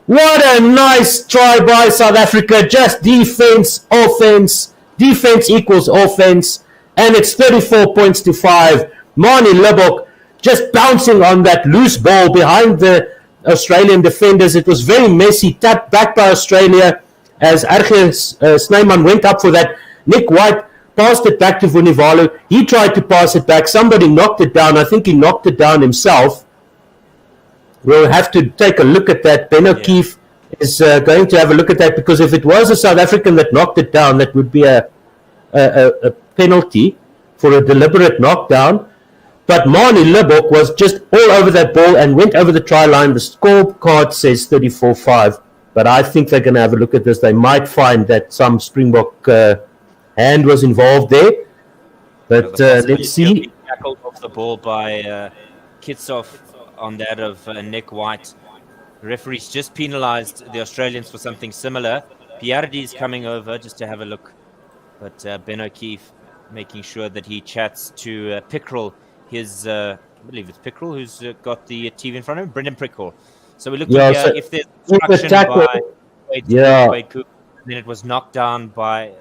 What a nice try by South Africa. Just defense, offense. Defense equals offense. And it's 34 points to 5. Mani Libbok just bouncing on that loose ball behind the Australian defenders. It was very messy. Tapped back by Australia as Arge Snyman went up for that. Nick White passed it back to Vunivalu. He tried to pass it back. Somebody knocked it down. I think he knocked it down himself. We'll have to take a look at that. Ben O'Keefe is going to have a look at that, because if it was a South African that knocked it down, that would be a penalty for a deliberate knockdown. But Mani Libbok was just all over that ball and went over the try line. The scorecard says 34-5. But I think they're going to have a look at this. They might find that some Springbok hand was involved there. But let's see. Tackled off the ball by Kickoff on that of Nick White. Referees just penalised the Australians for something similar. Piardi is coming over just to have a look. But Ben O'Keefe making sure that he chats to Pickrell, I believe it's Pickrell who's got the TV in front of him, Brendan Pickrell. So we looked at if there's obstruction by Wade Cooper, then it was knocked down by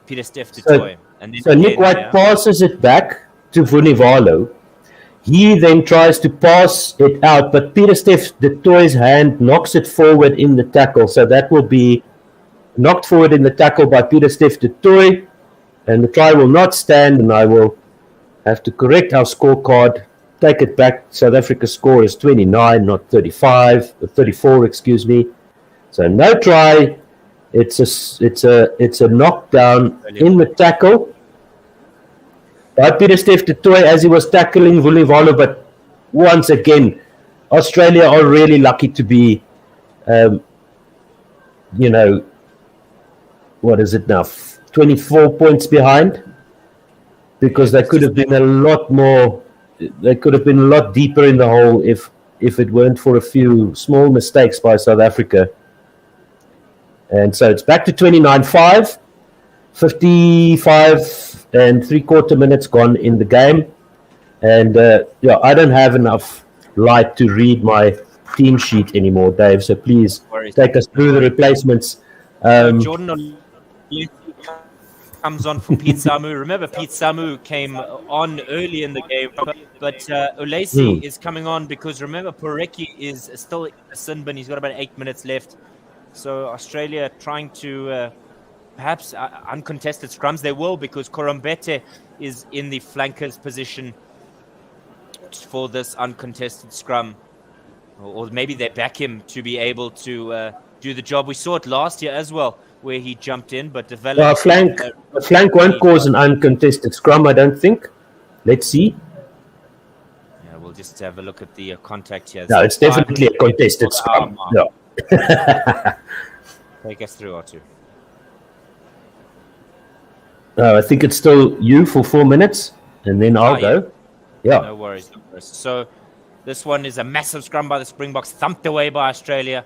Peter Steph du Toit. So Nick White passes it back to Vunivalu. He then tries to pass it out, but Peter Steph du Toit's hand knocks it forward in the tackle. So that will be knocked forward in the tackle by Peter Steph du Toit, and the try will not stand, and I will have to correct our scorecard, take it back. South Africa's score is 29, not 34, excuse me. So no try. It's a knockdown in the tackle by Peter Steph du Toit as he was tackling Vunivalu. But once again, Australia are really lucky to be, what is it now? 24 points behind, because they could have been a lot more. They could have been a lot deeper in the hole if it weren't for a few small mistakes by South Africa. And so it's back to 29-5, 55 and 3/4 minutes gone in the game. And I don't have enough light to read my team sheet anymore, Dave. So please take us through the replacements. Jordan comes on for Pete Samu. Remember, Pete Samu came on early in the game, but Olesi is coming on because, remember, Poreki is still in the sin bin. He's got about 8 minutes left. So Australia trying to perhaps uncontested scrums. They will, because Korombete is in the flankers position for this uncontested scrum. Or maybe they back him to be able to do the job. We saw it last year as well, where he jumped in, but developed. A flank won't cause an uncontested scrum, I don't think. Let's see. Yeah, we'll just have a look at the contact here. No, it's definitely a contested scrum. Yeah. Take us through, Artu. I think it's still you for 4 minutes, and then I'll go. Yeah. No worries. So this one is a massive scrum by the Springboks, thumped away by Australia,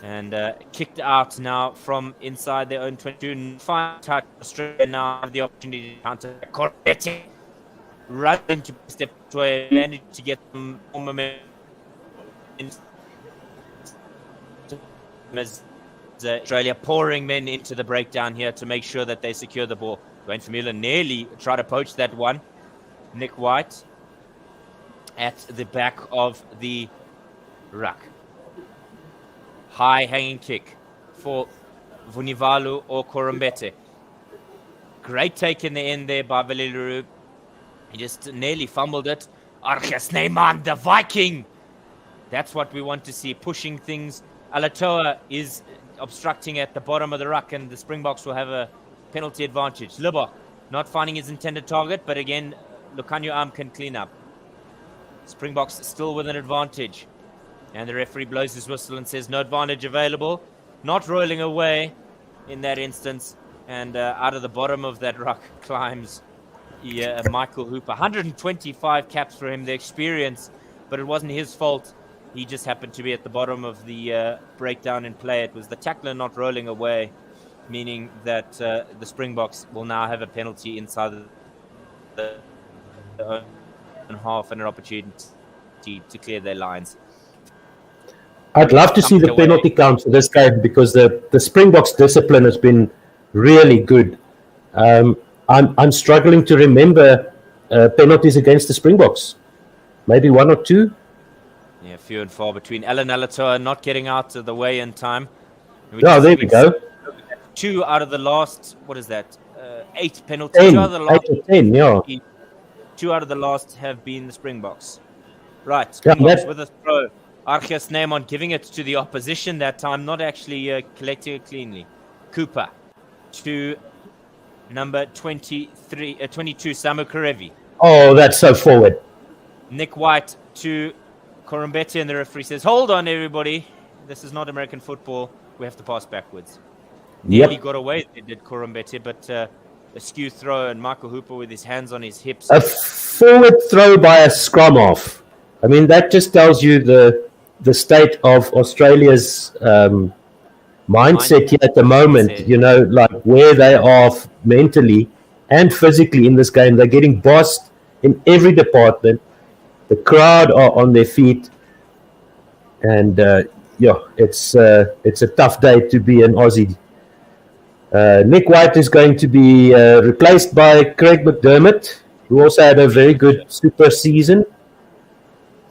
and kicked out now from inside their own 22. Fine touch. Australia now have the opportunity to counter. Corbetti running to step away, managed to get some more momentum. Australia pouring men into the breakdown here to make sure that they secure the ball. Dwayne Vermeulen nearly tried to poach that one. Nick White at the back of the ruck. High hanging kick for Vunivalu or Korombete. Great take in the end there by Valeru. He just nearly fumbled it. Arches Neyman, the Viking. That's what we want to see, pushing things. Alatoa is obstructing at the bottom of the ruck, and the Springboks will have a penalty advantage. Libok not finding his intended target, but again, Lucanio Arm can clean up. Springboks still with an advantage. And the referee blows his whistle and says no advantage available. Not rolling away in that instance. And out of the bottom of that ruck climbs Michael Hooper. 125 caps for him, the experience, but it wasn't his fault. He just happened to be at the bottom of the breakdown in play. It was the tackler not rolling away, meaning that the Springboks will now have a penalty inside the half and an opportunity to clear their lines. I'd love to see the penalty count for this game because the Springboks discipline has been really good. I'm struggling to remember penalties against the Springboks. Maybe one or two. Yeah, few and far between. Alan Alatoa not getting out of the way in time. Oh, there we go. 2 out of the last, 8 penalties? 10, 2 out of the last 8 or 10, yeah. 2 out of the last have been the Springboks. Right, Springboks with a throw. Arches Neyman giving it to the opposition that time, not actually collecting it cleanly. Cooper to number 22, Samu Karevi. Oh, that's so forward. Nick White to Korombete, and the referee says, hold on, everybody. This is not American football. We have to pass backwards. Nearly got away, they did Korombete, but a skew throw, and Michael Hooper with his hands on his hips. A forward throw by a scrum half. I mean, that just tells you the state of Australia's mindset here at the moment, you know, like where they are mentally and physically in this game. They're getting bossed in every department. The crowd are on their feet. And, it's a tough day to be an Aussie. Nick White is going to be replaced by Craig McDermott, who also had a very good super season.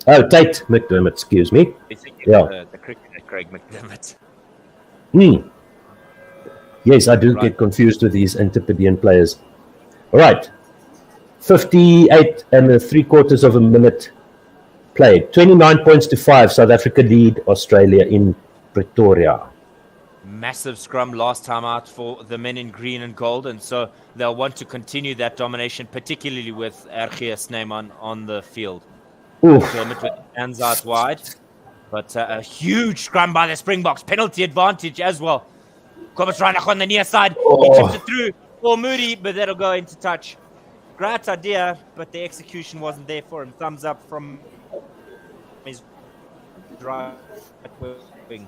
Oh, Tate McDermott, excuse me. The cricketer, Craig McDermott. Yes, I do get confused with these Antipodean players. All right. 58 and 3/4 of a minute played. 29 points to 5. South Africa lead Australia in Pretoria. Massive scrum last time out for the men in green and gold, and so they'll want to continue that domination, particularly with Arches Neyman on the field. McDermott with hands out wide. But a huge scrum by the Springboks. Penalty advantage as well. Kobus Reinach on the near side. He chips it through for Moody, but that'll go into touch. Great idea, but the execution wasn't there for him. Thumbs up from his right wing.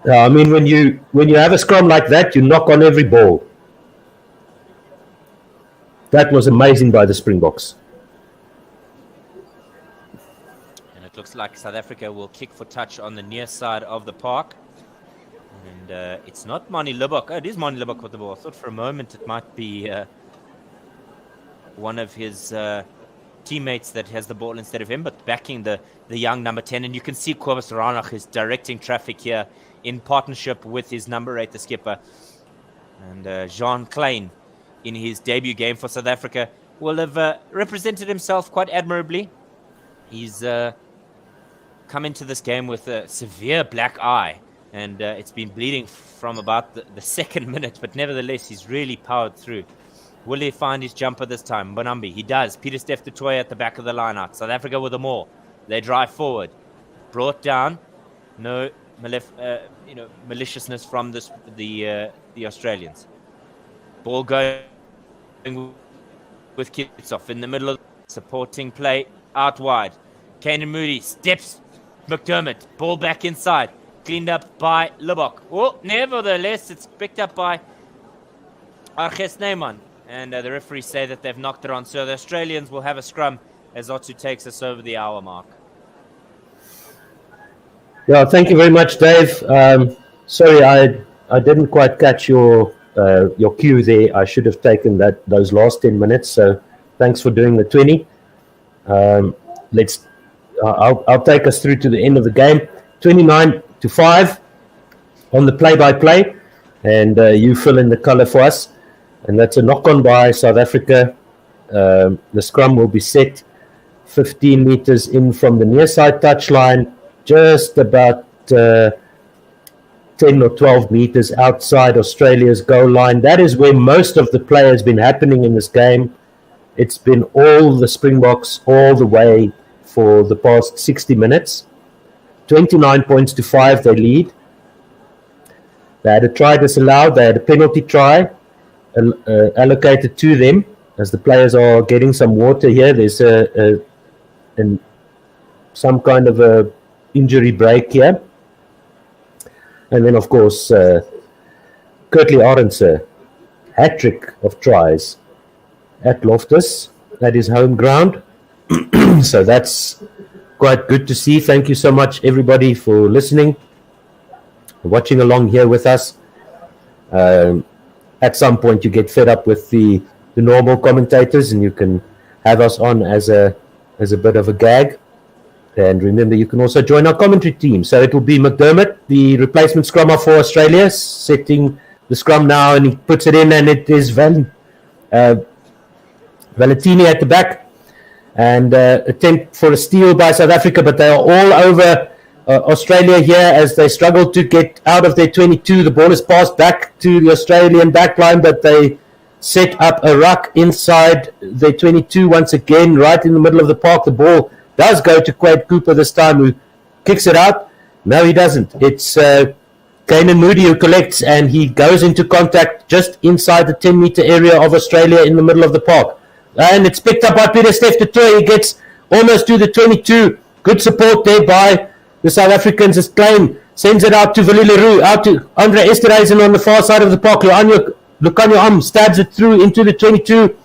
Yeah, I mean, when you have a scrum like that, you knock on every ball. That was amazing by the Springboks. Looks like South Africa will kick for touch on the near side of the park. And it's not Mani Libok. Oh, it is Mani Libok with the ball. I thought for a moment it might be one of his teammates that has the ball instead of him, but backing the young number 10. And you can see Kobus Reinach is directing traffic here in partnership with his number 8, the skipper. And Jean Klein, in his debut game for South Africa, will have represented himself quite admirably. He's come into this game with a severe black eye, and it's been bleeding from about the second minute, but nevertheless, he's really powered through. Will he find his jumper this time? Bonambi, he does. Peter Steph du Toit at the back of the line-out. South Africa with them all. They drive forward. Brought down. No maliciousness from the Australians. Ball going with Kickoff in the middle of supporting play out wide. Kanan Moody steps McDermott. Ball back inside. Cleaned up by Libok. Oh, nevertheless, it's picked up by Arches Neyman. And the referees say that they've knocked it on. So the Australians will have a scrum as Otsu takes us over the hour mark. Yeah, thank you very much, Dave. Sorry, I didn't quite catch your cue there. I should have taken those last 10 minutes. So thanks for doing the 20. I'll take us through to the end of the game. 29-5 on the play-by-play, and you fill in the color for us. And that's a knock-on by South Africa. The scrum will be set 15 meters in from the near side touchline, just about 10 or 12 meters outside Australia's goal line. That is where most of the play has been happening in this game. It's been all the Springboks all the way for the past 60 minutes. 29 points to 5 they lead. They had a try disallowed. They had a penalty try allocated to them. As the players are getting some water here, there's some kind of a injury break here. And then, of course, Kurtley Arendse, hat-trick of tries at Loftus, at his home ground. So that's quite good to see. Thank you so much, everybody, for listening, watching along here with us. At some point, you get fed up with the normal commentators, and you can have us on as a bit of a gag. And remember, you can also join our commentary team. So it will be McDermott, the replacement scrummer for Australia, setting the scrum now, and he puts it in, and it is Valentini at the back. And attempt for a steal by South Africa, but they are all over Australia here as they struggle to get out of their 22. The ball is passed back to the Australian backline, but they set up a ruck inside their 22 once again, right in the middle of the park. The ball does go to Quade Cooper this time, who kicks it out. No, he doesn't. It's Kanan Moody who collects, and he goes into contact just inside the 10-meter area of Australia in the middle of the park. And it's picked up by Peter Steph du Toit. He gets almost to the 22. Good support there by the South Africans. As Klein sends it out to Willie Leroux, out to Andre Esterhuizen on the far side of the park. Lucanio stabs it through into the 22.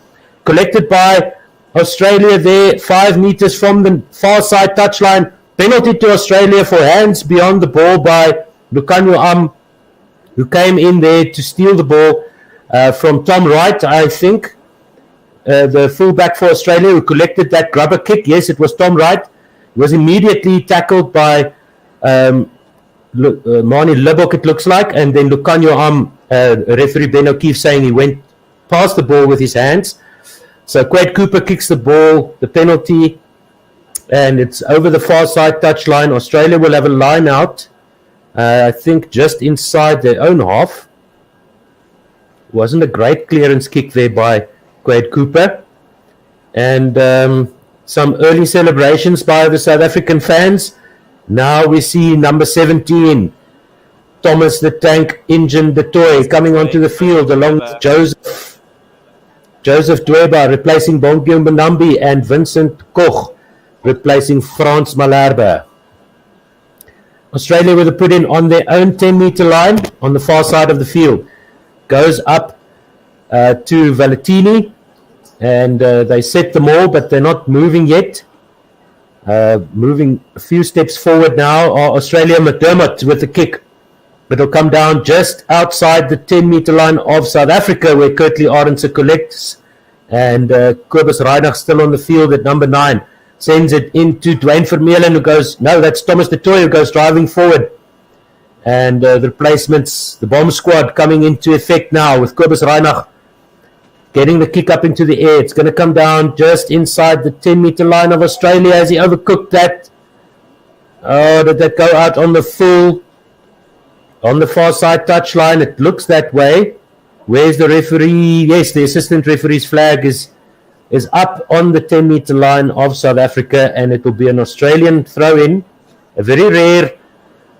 Collected by Australia there, 5 meters from the far side touchline. Penalty to Australia for hands beyond the ball by Lucanio, who came in there to steal the ball from Tom Wright, I think. The fullback for Australia, who collected that grubber kick. Yes, it was Tom Wright. He was immediately tackled by Mani Libbok, it looks like, and then Lucanio referee Ben O'Keefe saying he went past the ball with his hands. So Quade Cooper kicks the ball, the penalty, and it's over the far side touchline. Australia will have a line out, I think just inside their own half. Wasn't a great clearance kick there by Quade Cooper. And some early celebrations by the South African fans. Now we see number 17, Thomas the Tank Engine du Toit, coming onto the field along with Joseph Dweba replacing Bongi Mbonambi, and Vincent Koch replacing Frans Malherbe. Australia with a put in on their own 10-meter line on the far side of the field. Goes up to Valentini, and they set them all, but they're not moving yet. Moving a few steps forward now are Australia. McDermott with the kick. It'll come down just outside the 10-meter line of South Africa, where Kurtley Arendse collects. And Kobus Reinach still on the field at number 9. Sends it into Dwayne Vermeulen, who goes, no, that's Thomas du Toit, who goes driving forward. And the replacements, the bomb squad coming into effect now with Kobus Reinach getting the kick up into the air. It's going to come down just inside the 10-meter line of Australia as he overcooked that. Oh, did that go out on the full, on the far side touchline? It looks that way. Where's the referee? Yes, the assistant referee's flag is up on the 10-meter line of South Africa, and it will be an Australian throw-in. A very rare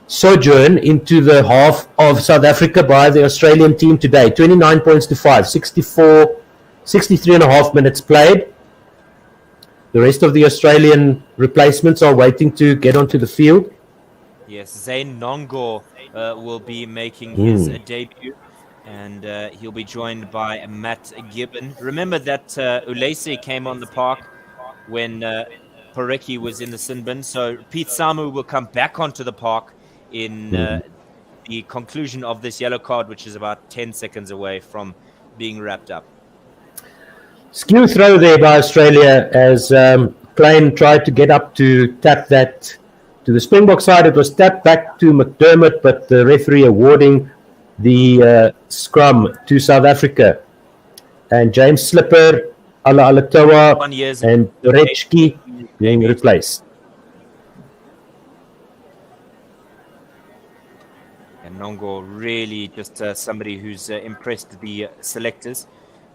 sojourn into the half of South Africa by the Australian team today. 29 points to 5, 63 and a half minutes played. The rest of the Australian replacements are waiting to get onto the field. Yes, Zane Nongo will be making his debut, and he'll be joined by Matt Gibbon. Remember that Ulese came on the park when Porecki was in the sin bin, so Pete Samu will come back onto the park in the conclusion of this yellow card, which is about 10 seconds away from being wrapped up. Skew throw there by Australia as Klein tried to get up to tap that to the Springbok side. It was tapped back to McDermott, but the referee awarding the scrum to South Africa. and James Slipper, Ala Alatoa, 1 years and Dorechki being replaced. And Nongo really just somebody who's impressed the selectors,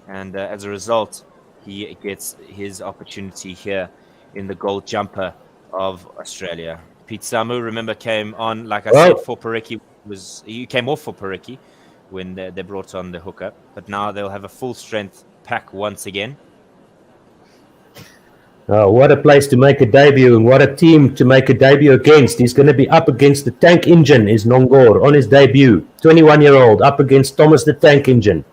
and as a result, he gets his opportunity here in the gold jumper of Australia. Pete Samu, remember, came on, like I said, for Pariki. He came off for Pariki when they brought on the hooker, but now they'll have a full strength pack once again. What a place to make a debut, and what a team to make a debut against. He's going to be up against the Tank Engine, is Nongor, on his debut. 21-year-old, up against Thomas the Tank Engine.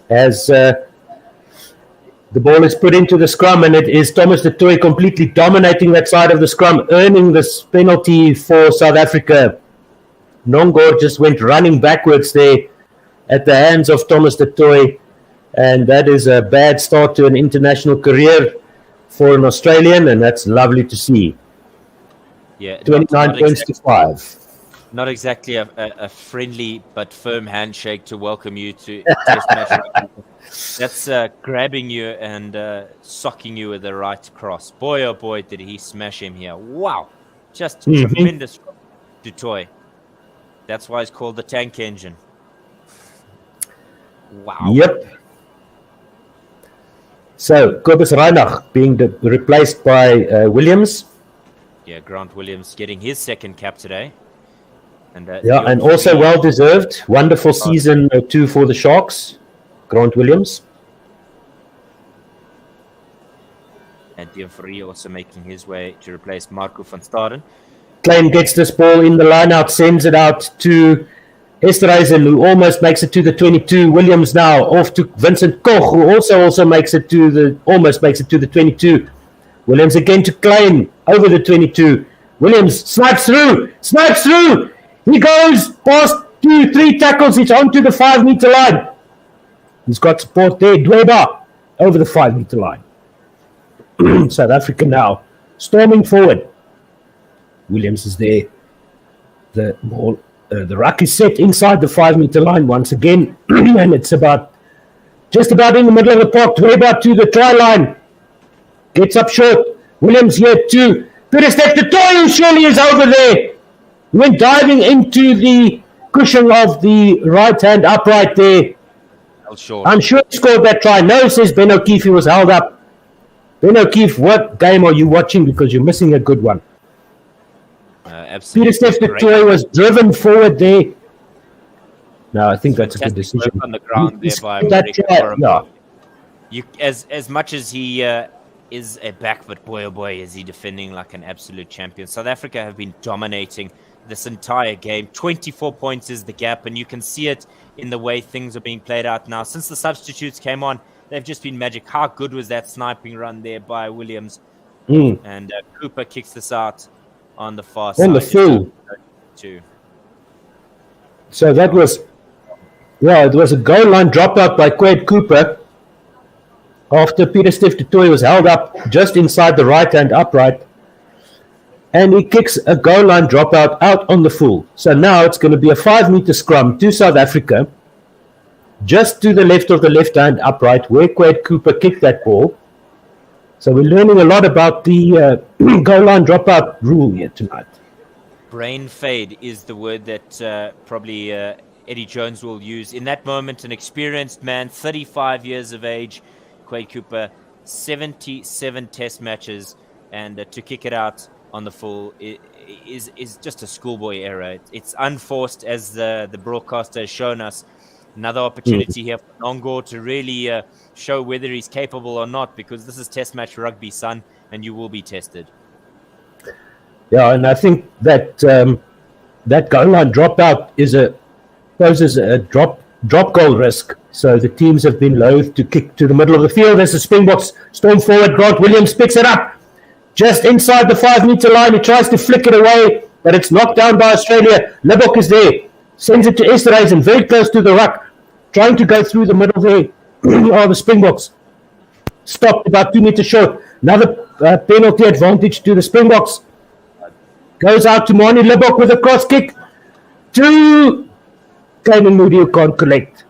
As the ball is put into the scrum, and it is Thomas the Toy completely dominating that side of the scrum, earning this penalty for South Africa. Nongor just went running backwards there at the hands of Thomas the Toy, and that is a bad start to an international career for an Australian, and that's lovely to see. Yeah, 29 points to 5. Not exactly a friendly but firm handshake to welcome you to Test match rugby. That's grabbing you and socking you with the right cross. Boy, oh boy, did he smash him here. Wow. Just tremendous to Toy. That's why it's called the Tank Engine. Wow. Yep. So, Kobus Reinach being replaced by Williams. Yeah, Grant Williams getting his second cap today. And and also well-deserved. Wonderful season 2 for the Sharks, Grant Williams. And Dion Fourie also making his way to replace Marco van Staden. Klein gets this ball in the line-out, sends it out to Esterhuizen, who almost makes it to the 22. Williams now off to Vincent Koch, who also makes it to the 22. Williams again to Klein over the 22. Williams snipes through. He goes past 2-3 tackles. He's onto the 5-meter line. He's got support there. Dweba over the 5-meter line. South Africa now storming forward. Williams is there. The ruck is set inside the 5-meter line once again, and it's just about in the middle of the park. Dweba to the try line. Gets up short. Williams here too. Pieterstep to Toy, who surely is over there. He went diving into the cushion of the right-hand upright there. I'm sure he scored that try. No, says Ben O'Keefe, he was held up. Ben O'Keefe, what game are you watching? Because you're missing a good one. Pieterstep to Toy was driven forward there. No, I think that's a good decision. On the ground there by as much as he is a back, but boy oh boy is he defending like an absolute champion. South Africa have been dominating this entire game. 24 points is the gap, and you can see it in the way things are being played out now. Since the substitutes came on, they've just been magic. How good was that sniping run there by Williams? And Cooper kicks this out on the far side. On the full. So that was, it was a goal line dropout by Quade Cooper after Pieterstep du Toit was held up just inside the right-hand upright. And he kicks a goal line dropout out on the full. So now it's going to be a 5-meter scrum to South Africa, just to the left of the left-hand upright where Quade Cooper kicked that ball. So we're learning a lot about the goal line dropout rule here tonight. Brain fade is the word that probably Eddie Jones will use. In that moment, an experienced man, 35 years of age, Quade Cooper, 77 test matches, and to kick it out on the full is just a schoolboy error. It's unforced, as the broadcaster has shown us. Another opportunity here for Nongo to really show whether he's capable or not, because this is test match rugby, son, and you will be tested. Yeah, and I think that that goal line dropout poses a drop goal risk. So the teams have been loath to kick to the middle of the field as the Springboks storm forward. Grant Williams picks it up just inside the 5-meter line. He tries to flick it away, but it's knocked down by Australia. Lebok is there, sends it to Esterhuizen, very close to the ruck, trying to go through the middle there. The Springboks stopped about 2 meters short. Another penalty advantage to the Springboks. Goes out to Mani Lebok with a cross kick to Kane Moody, who can't collect.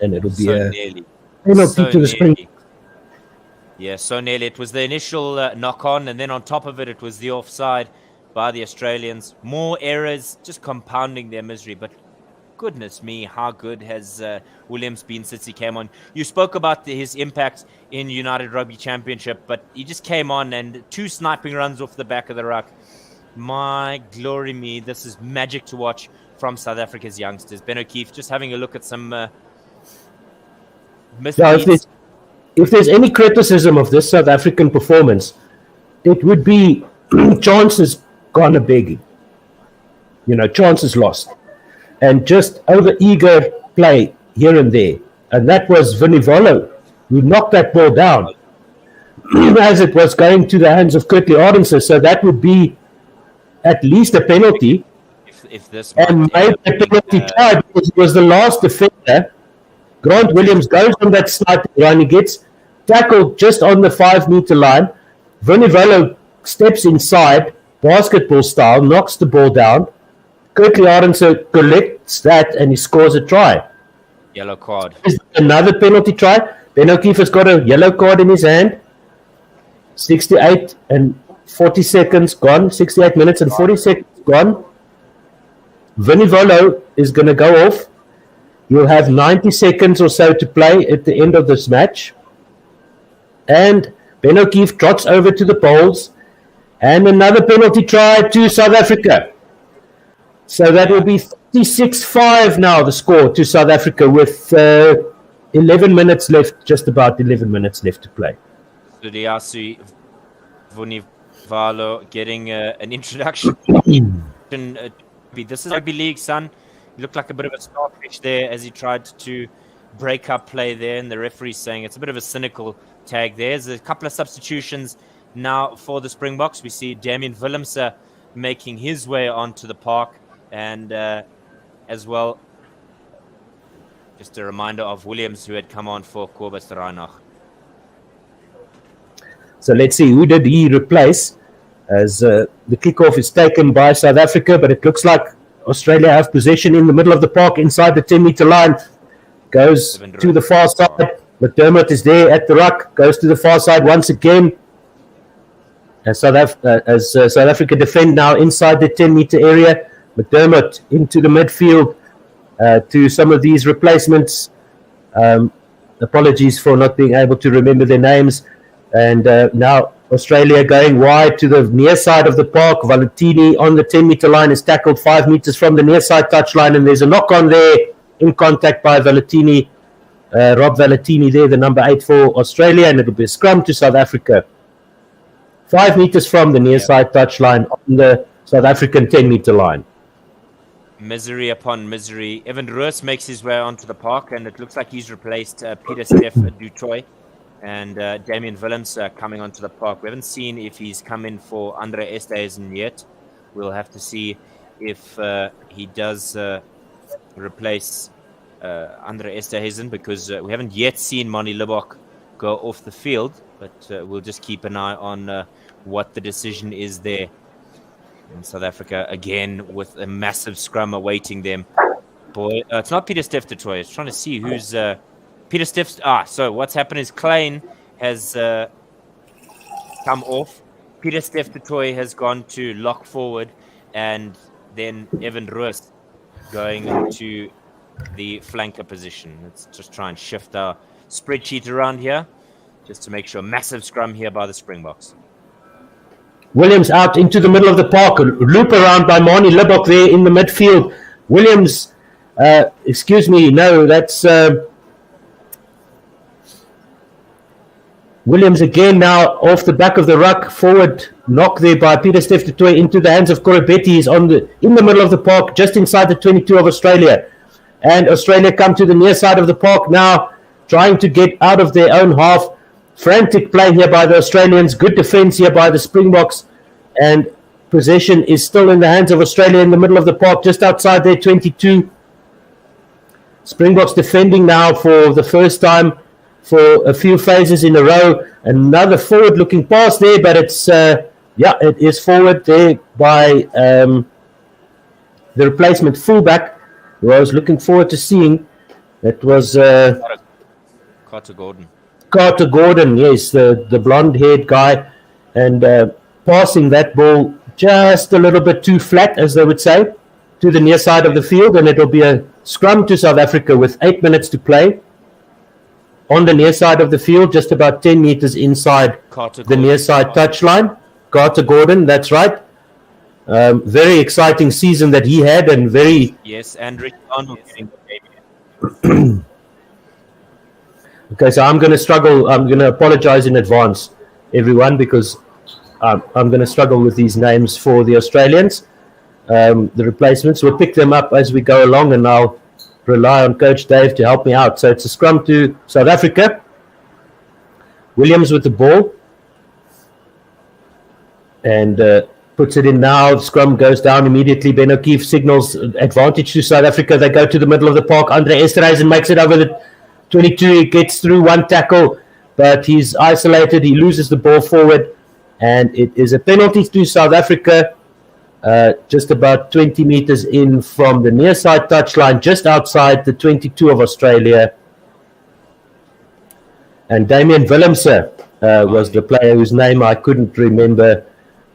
and it'll be So a nearly. penalty So to the Springboks. nearly. Yeah, so nearly. It was the initial knock-on, and then on top of it, it was the offside by the Australians. More errors, just compounding their misery. But goodness me, how good has Williams been since he came on? You spoke about his impact in United Rugby Championship, but he just came on and 2 sniping runs off the back of the ruck. My glory me, this is magic to watch from South Africa's youngsters. Ben O'Keefe just having a look at some misdeeds. If there's any criticism of this South African performance, it would be chances gone a begging. Chances lost. And just over-eager play here and there. And that was Vunivalu, who knocked that ball down as it was going to the hands of Curtly Arendse. So that would be at least a penalty. If this and made a penalty try because he was the last defender. Grant Williams goes on that sniping run. He gets tackled just on the 5-meter line. Vunivalu steps inside, basketball style, knocks the ball down. Curtly Arendse collects that and he scores a try. Yellow card. Another penalty try. Ben O'Keefe has got a yellow card in his hand. 68 and 40 seconds gone. 68 minutes and 40 seconds gone. Vunivalu is going to go off. You'll have 90 seconds or so to play at the end of this match. And Ben O'Keefe trots over to the poles. And another penalty try to South Africa. So that will be 36-5 now, the score to South Africa with 11 minutes left, just about 11 minutes left to play. Sudiasu Vunivalu getting an introduction. This is Rugby League, son. He looked like a bit of a starfish there as he tried to break up play there, and the referee's saying it's a bit of a cynical tag there. There's a couple of substitutions now for the Springboks. We see Damian Willemse making his way onto the park, and as well, just a reminder of Williams, who had come on for Kobus Reinach. So let's see, who did he replace? As the kickoff is taken by South Africa, but it looks like Australia have possession in the middle of the park inside the 10-meter line. Goes to the far side. McDermott is there at the ruck. Goes to the far side once again. As South Africa defend now inside the 10-meter area. McDermott into the midfield to some of these replacements. Apologies for not being able to remember their names. And now Australia going wide to the near side of the park. Valentini on the 10-meter line is tackled 5 meters from the near side touchline, and there's a knock on there in contact by Valentini. Rob Valentini there, the number 8 for Australia, and it'll be a scrum to South Africa. 5 meters from the near side touchline on the South African 10-meter line. Misery upon misery. Evan Roos makes his way onto the park, and it looks like he's replaced Peter Steph Dutoy. And Damian Willems coming onto the park. We haven't seen if he's come in for Andre Esterhuizen yet. We'll have to see if he does replace Andre Esterhuizen, because we haven't yet seen Mani Libok go off the field. But we'll just keep an eye on what the decision is there. And South Africa, again, with a massive scrum awaiting them. Boy, it's not Peter Steph Dutoy. I was trying to see who's... Peter Stiff's... so what's happened is Klein has come off. Peter Steph Dutoy has gone to lock forward, and then Evan Roos going into the flanker position. Let's just try and shift our spreadsheet around here just to make sure. Massive scrum here by the Springboks. Williams out into the middle of the park. A loop around by Mani Libok there in the midfield. Williams... excuse me, no, that's... Williams again now off the back of the ruck, forward knock there by Peter Steph Dutoy into the hands of Korobetti. He's in the middle of the park, just inside the 22 of Australia. And Australia come to the near side of the park now, trying to get out of their own half. Frantic play here by the Australians, good defense here by the Springboks, and possession is still in the hands of Australia in the middle of the park, just outside their 22. Springboks defending now for the first time for a few phases in a row. Another forward-looking pass there, but it's it is forward there by the replacement fullback, who I was looking forward to seeing. It was Carter Gordon. Carter Gordon, yes, the blonde-haired guy, and passing that ball just a little bit too flat, as they would say, to the near side of the field, and it'll be a scrum to South Africa with 8 minutes to play. On the near side of the field, just about 10 meters inside the near side touchline. Carter Gordon, that's right. Very exciting season that he had, and very... Yes, and Rick Arnold getting the debut. Okay, so I'm going to struggle. I'm going to apologize in advance, everyone, because I'm going to struggle with these names for the Australians. The replacements, we'll pick them up as we go along, and I'll rely on Coach Dave to help me out. So it's a scrum to South Africa. Williams with the ball. And puts it in now. The scrum goes down immediately. Ben O'Keefe signals advantage to South Africa. They go to the middle of the park. Andre Esterhuizen makes it over the 22. He gets through one tackle, but he's isolated. He loses the ball forward, and it is a penalty to South Africa. Just about 20 meters in from the near side touchline, just outside the 22 of Australia. And Damian Willemse was the player whose name I couldn't remember.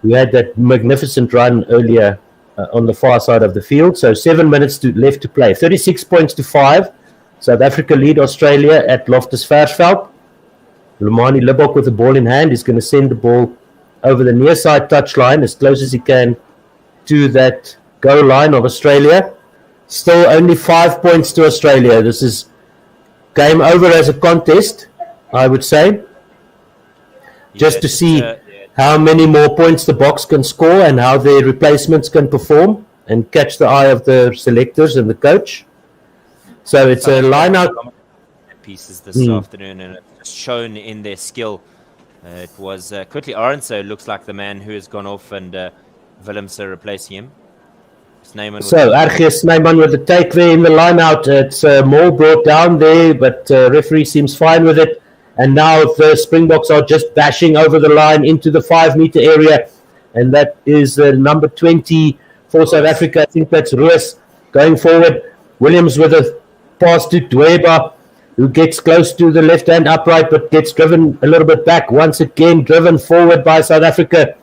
We had that magnificent run earlier on the far side of the field. So 7 minutes left to play. 36 points to 5. South Africa lead Australia at Loftus Versfeld. Lemani Libbok with the ball in hand is going to send the ball over the near side touchline as close as he can to that goal line of Australia. Still only 5 points to Australia. This is game over as a contest, I would say. Just to see how many more points the Boks can score and how their replacements can perform and catch the eye of the selectors and the coach. So it's a line-out pieces this afternoon, and it's shown in their skill. It was Kutli Arendse looks like the man who has gone off, and Willemse replacing him. So Archie Snyman with the take there in the line-out. It's more brought down there, but referee seems fine with it. And now the Springboks are just bashing over the line into the 5 meter area. And that is number 20 for South Africa. I think that's Ruiz going forward. Williams with a pass to Dweba, who gets close to the left-hand upright, but gets driven a little bit back. Once again, driven forward by South Africa.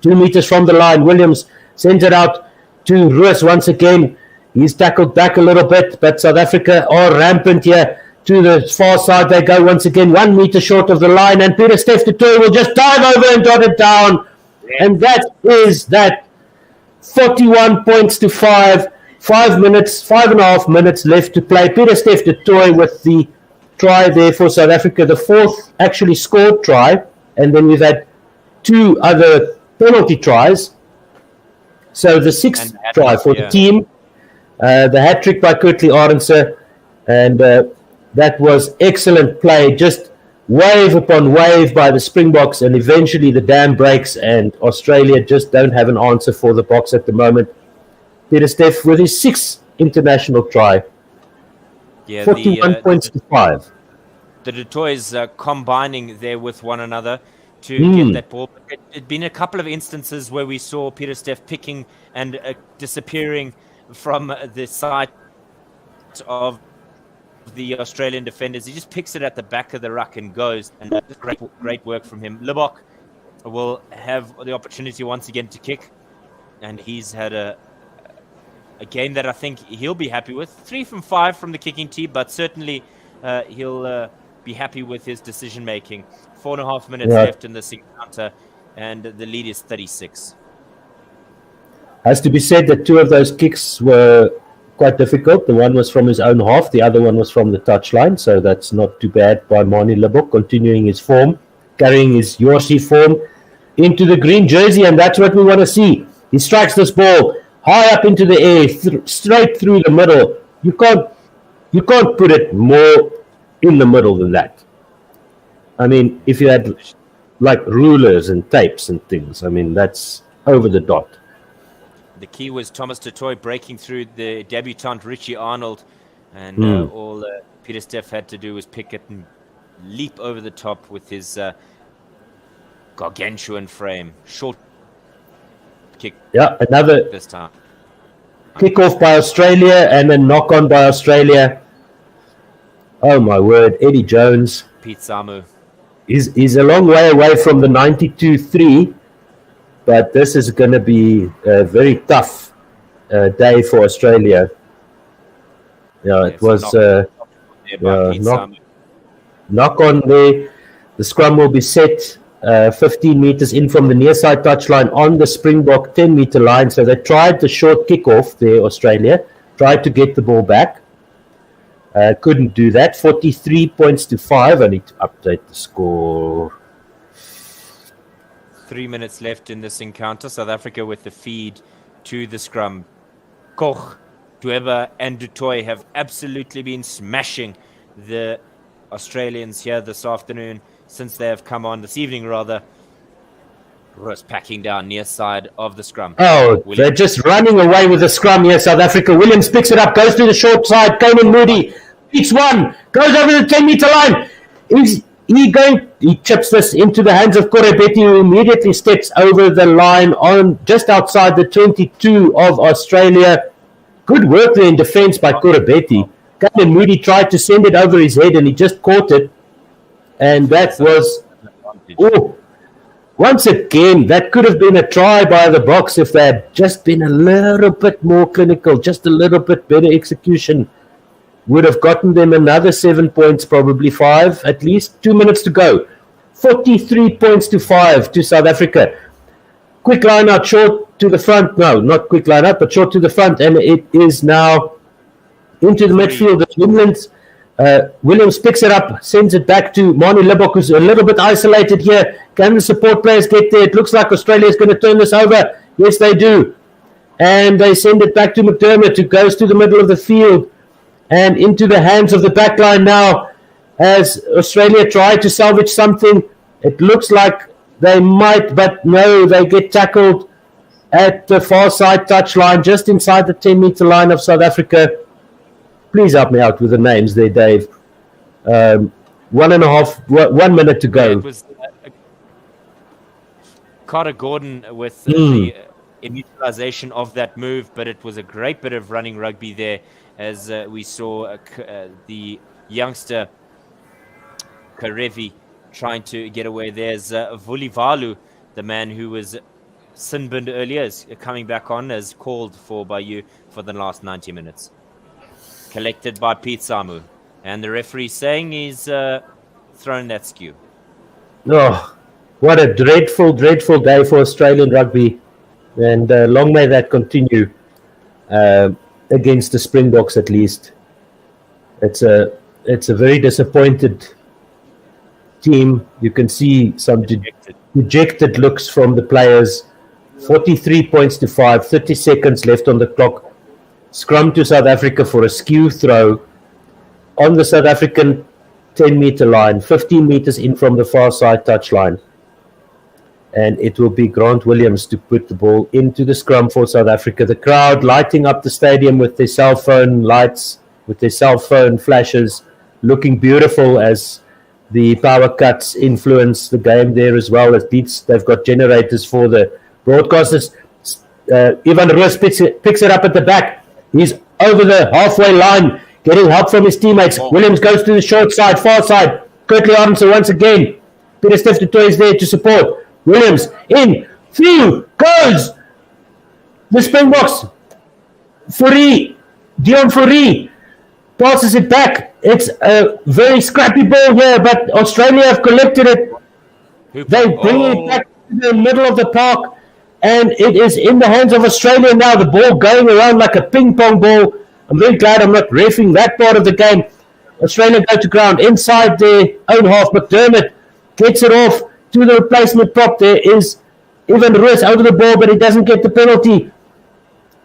2 meters from the line. Williams sends it out to Ruiz once again. He's tackled back a little bit, but South Africa are rampant here. To the far side they go once again, 1 meter short of the line, and Pieter-Steph du Toit will just dive over and dot it down. And that is that. 41 points to 5. 5.5 minutes left to play. Pieter-Steph du Toit with the try there for South Africa, the fourth actually scored try, and then we've had 2 other penalty tries. So the 6th try for the team, the hat-trick by Kutli Arendse, and that was excellent play, just wave upon wave by the Springboks, and eventually the dam breaks and Australia just don't have an answer for the Boks at the moment. Pieter-Steph with his 6th international try. 41 points to 5. The du Toits combining there with one another to get that ball. It had been a couple of instances where we saw Pieter-Steph picking and disappearing from the sight of the Australian defenders. He just picks it at the back of the ruck and goes. And great work from him. Libbok will have the opportunity once again to kick, and he's had a game that I think he'll be happy with. 3 from 5 from the kicking tee, but certainly he'll be happy with his decision making. 4.5 minutes left in this encounter, and the lead is 36. Has to be said that 2 of those kicks were quite difficult. The one was from his own half, the other one was from the touchline, so that's not too bad by Manie Libbok, continuing his form, carrying his Yorsi form into the green jersey, and that's what we want to see. He strikes this ball high up into the air, straight through the middle. You can't put it more in the middle than that. I mean, if you had like rulers and tapes and things, I mean, that's over the dot. The key was Thomas du Toit breaking through the debutant Richie Arnold, and all Pieter-Steph had to do was pick it and leap over the top with his gargantuan frame. Short kick. Yeah, another this time. Kickoff by Australia and a knock-on by Australia. Oh my word, Eddie Jones. Pete Samu. He's a long way away from the 92-3, but this is going to be a very tough day for Australia. Yeah, it was knock on there. The scrum will be set 15 meters in from the near side touchline on the Springbok 10-meter line. So they tried the short kickoff there, Australia, tried to get the ball back. Couldn't do that. 43 points to 5. I need to update the score. 3 minutes left in this encounter. South Africa with the feed to the scrum. Koch, Dweba and Du Toit have absolutely been smashing the Australians here this afternoon since they have come on this evening, rather. Roos packing down near side of the scrum. Oh, Williams. They're just running away with the scrum here, South Africa. Williams picks it up, goes to the short side. Conan Moody beats one, goes over the 10-meter line. He chips this into the hands of Korebeti, who immediately steps over the line on just outside the 22 of Australia. Good work there in defense by Korebeti. Conan Moody tried to send it over his head, and he just caught it. And that was... Oh, once again, that could have been a try by the Boks if they had just been a little bit more clinical, just a little bit better execution. Would have gotten them another 7 points, probably 5 at least. 2 minutes to go. 43 points to 5 to South Africa. Quick line out, short to the front. No, not quick line out, but short to the front. And it is now into the midfield. Williams picks it up, sends it back to Manu Libok, who's a little bit isolated here. Can the support players get there? It looks like Australia is going to turn this over. Yes, they do. And they send it back to McDermott, who goes to the middle of the field and into the hands of the back line now as Australia try to salvage something. It looks like they might, but no, they get tackled at the far side touchline, just inside the 10-meter line of South Africa. Please help me out with the names there, Dave. 1 minute to go. It was Carter Gordon with the initialization of that move, but it was a great bit of running rugby there as we saw the youngster Karevi trying to get away. There's Vulivalu, the man who was sin-binned earlier, is coming back on as called for by you for the last 90 minutes. Collected by Pete Samu. And the referee saying he's thrown that skew. Oh, what a dreadful, dreadful day for Australian rugby. And long may that continue against the Springboks at least. It's a very disappointed team. You can see some dejected looks from the players. 43 points to 5, 30 seconds left on the clock. Scrum to South Africa for a skew throw on the South African 10-meter line, 15 meters in from the far side touchline. And it will be Grant Williams to put the ball into the scrum for South Africa. The crowd lighting up the stadium with their cell phone lights, with their cell phone flashes, looking beautiful as the power cuts influence the game there as well as beats. They've got generators for the broadcasters. Ivan Roos picks it up at the back. He's over the halfway line, getting help from his teammates. Williams goes to the short side, far side. Curtly Arnson once again. Peter Steph du Toit is there to support. Williams in, through, goes. The Springboks. Dion Fourie passes it back. It's a very scrappy ball here, but Australia have collected it. They bring it back to the middle of the park. And it is in the hands of Australia now. The ball going around like a ping-pong ball. I'm very glad I'm not reffing that part of the game. Australia go to ground inside their own half. McDermott gets it off to the replacement prop. There is Ivan Roos over the ball, but he doesn't get the penalty.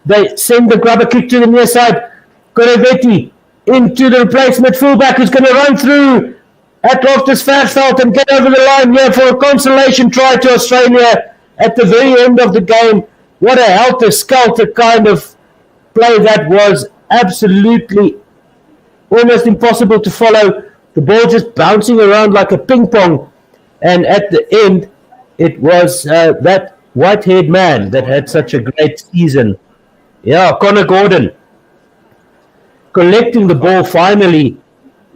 They send the grubber kick to the near side. Korebeti into the replacement fullback who's going to run through at Loftus Versfeld and get over the line here for a consolation try to Australia. At the very end of the game, what a helter-skelter kind of play that was. Absolutely almost impossible to follow. The ball just bouncing around like a ping pong. And at the end, it was that white-haired man that had such a great season. Yeah, Connor Gordon collecting the ball finally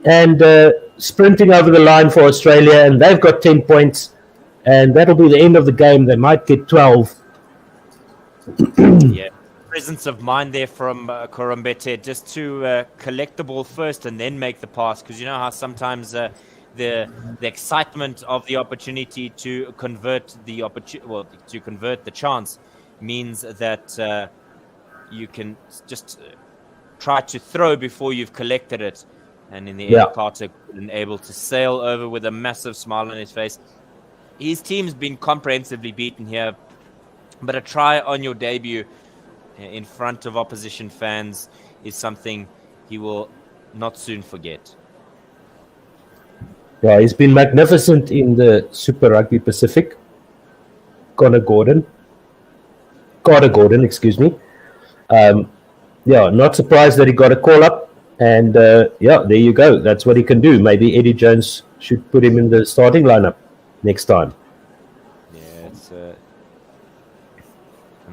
and sprinting over the line for Australia, and they've got 10 points, and that'll be the end of the game. They might get 12. Yeah, presence of mind there from Korombete, just to collect the ball first and then make the pass, because you know how sometimes the excitement of the opportunity to convert the chance means that you can just try to throw before you've collected it. And in the end, Carter was able to sail over with a massive smile on his face. His team's been comprehensively beaten here, but a try on your debut in front of opposition fans is something he will not soon forget. Yeah, he's been magnificent in the Super Rugby Pacific. Carter Gordon, excuse me. Not surprised that he got a call up. And, there you go. That's what he can do. Maybe Eddie Jones should put him in the starting lineup next time. Yeah, it's an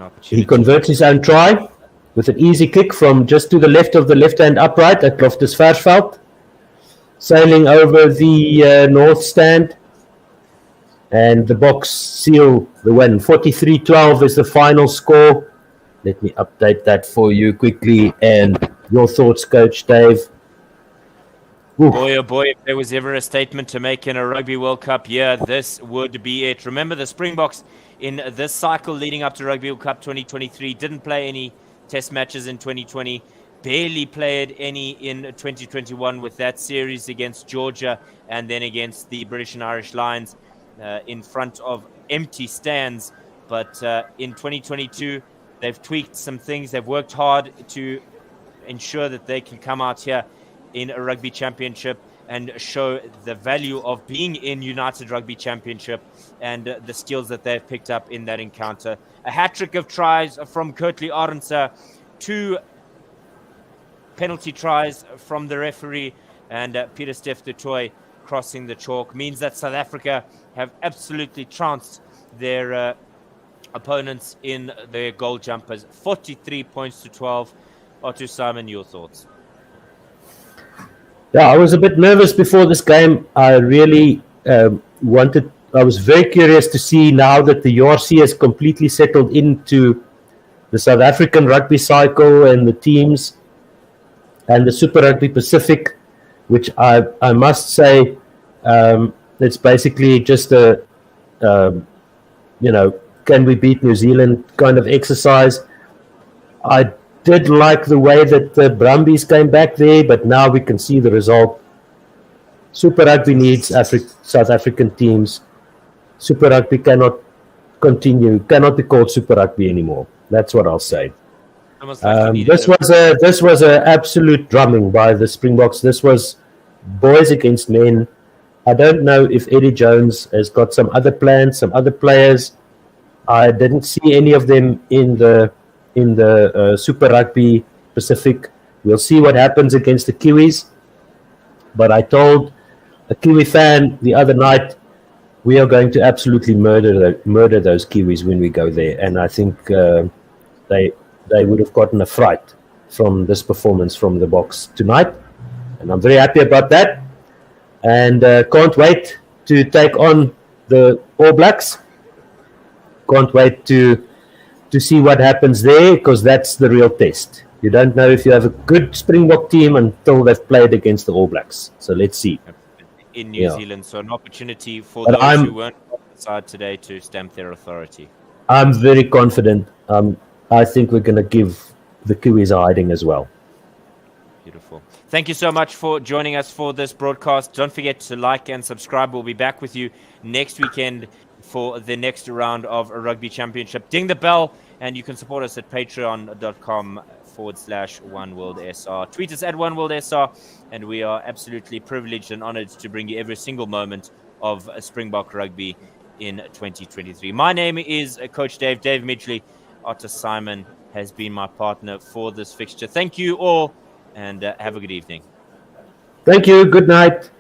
opportunity. He converts his own try with an easy kick from just to the left of the left-hand upright at Loftus Versfeld, sailing over the north stand. And the Boks seal the win. 43-12 is the final score. Let me update that for you quickly. And your thoughts, Coach Dave? Oof. Boy, oh boy, if there was ever a statement to make in a Rugby World Cup year, this would be it. Remember, the Springboks in this cycle leading up to Rugby World Cup 2023 didn't play any test matches in 2020, barely played any in 2021 with that series against Georgia and then against the British and Irish Lions in front of empty stands. But in 2022, they've tweaked some things. They've worked hard to ensure that they can come out here in a rugby championship and show the value of being in United Rugby Championship and the skills that they've picked up in that encounter. A hat-trick of tries from Kurtley Arendse, 2 penalty tries from the referee, and Peter Steph du Toit crossing the chalk means that South Africa have absolutely trounced their opponents in their goal jumpers. 43 points to 12. Otto Simon, your thoughts? Yeah, I was a bit nervous before this game. I really I was very curious to see now that the URC has completely settled into the South African rugby cycle and the teams and the Super Rugby Pacific, which I must say, it's basically just a, can we beat New Zealand kind of exercise. I did like the way that the Brumbies came back there, but now we can see the result. Super Rugby needs South African teams. Super Rugby cannot be called Super Rugby anymore. That's what I'll say. This was an absolute drumming by the Springboks. This was boys against men. I don't know if Eddie Jones has got some other plans, some other players. I didn't see any of them in the Super Rugby Pacific. We'll see what happens against the Kiwis. But I told a Kiwi fan the other night, we are going to absolutely murder those Kiwis when we go there. And I think they would have gotten a fright from this performance from the Boks tonight. And I'm very happy about that. And can't wait to take on the All Blacks. Can't wait to see what happens there, because that's the real test. You don't know if you have a good Springbok team until they've played against the All Blacks. So let's see. In New Zealand, so an opportunity for those who weren't on the side today to stamp their authority. I'm very confident. I think we're going to give the Kiwis a hiding as well. Beautiful. Thank you so much for joining us for this broadcast. Don't forget to like and subscribe. We'll be back with you next weekend for the next round of a Rugby Championship. Ding the bell, and you can support us at patreon.com/OneWorldSR. Tweet us at OneWorldSR, and we are absolutely privileged and honored to bring you every single moment of Springbok Rugby in 2023. My name is Coach Dave Midgley. Otto Simon has been my partner for this fixture. Thank you all, and have a good evening. Thank you. Good night.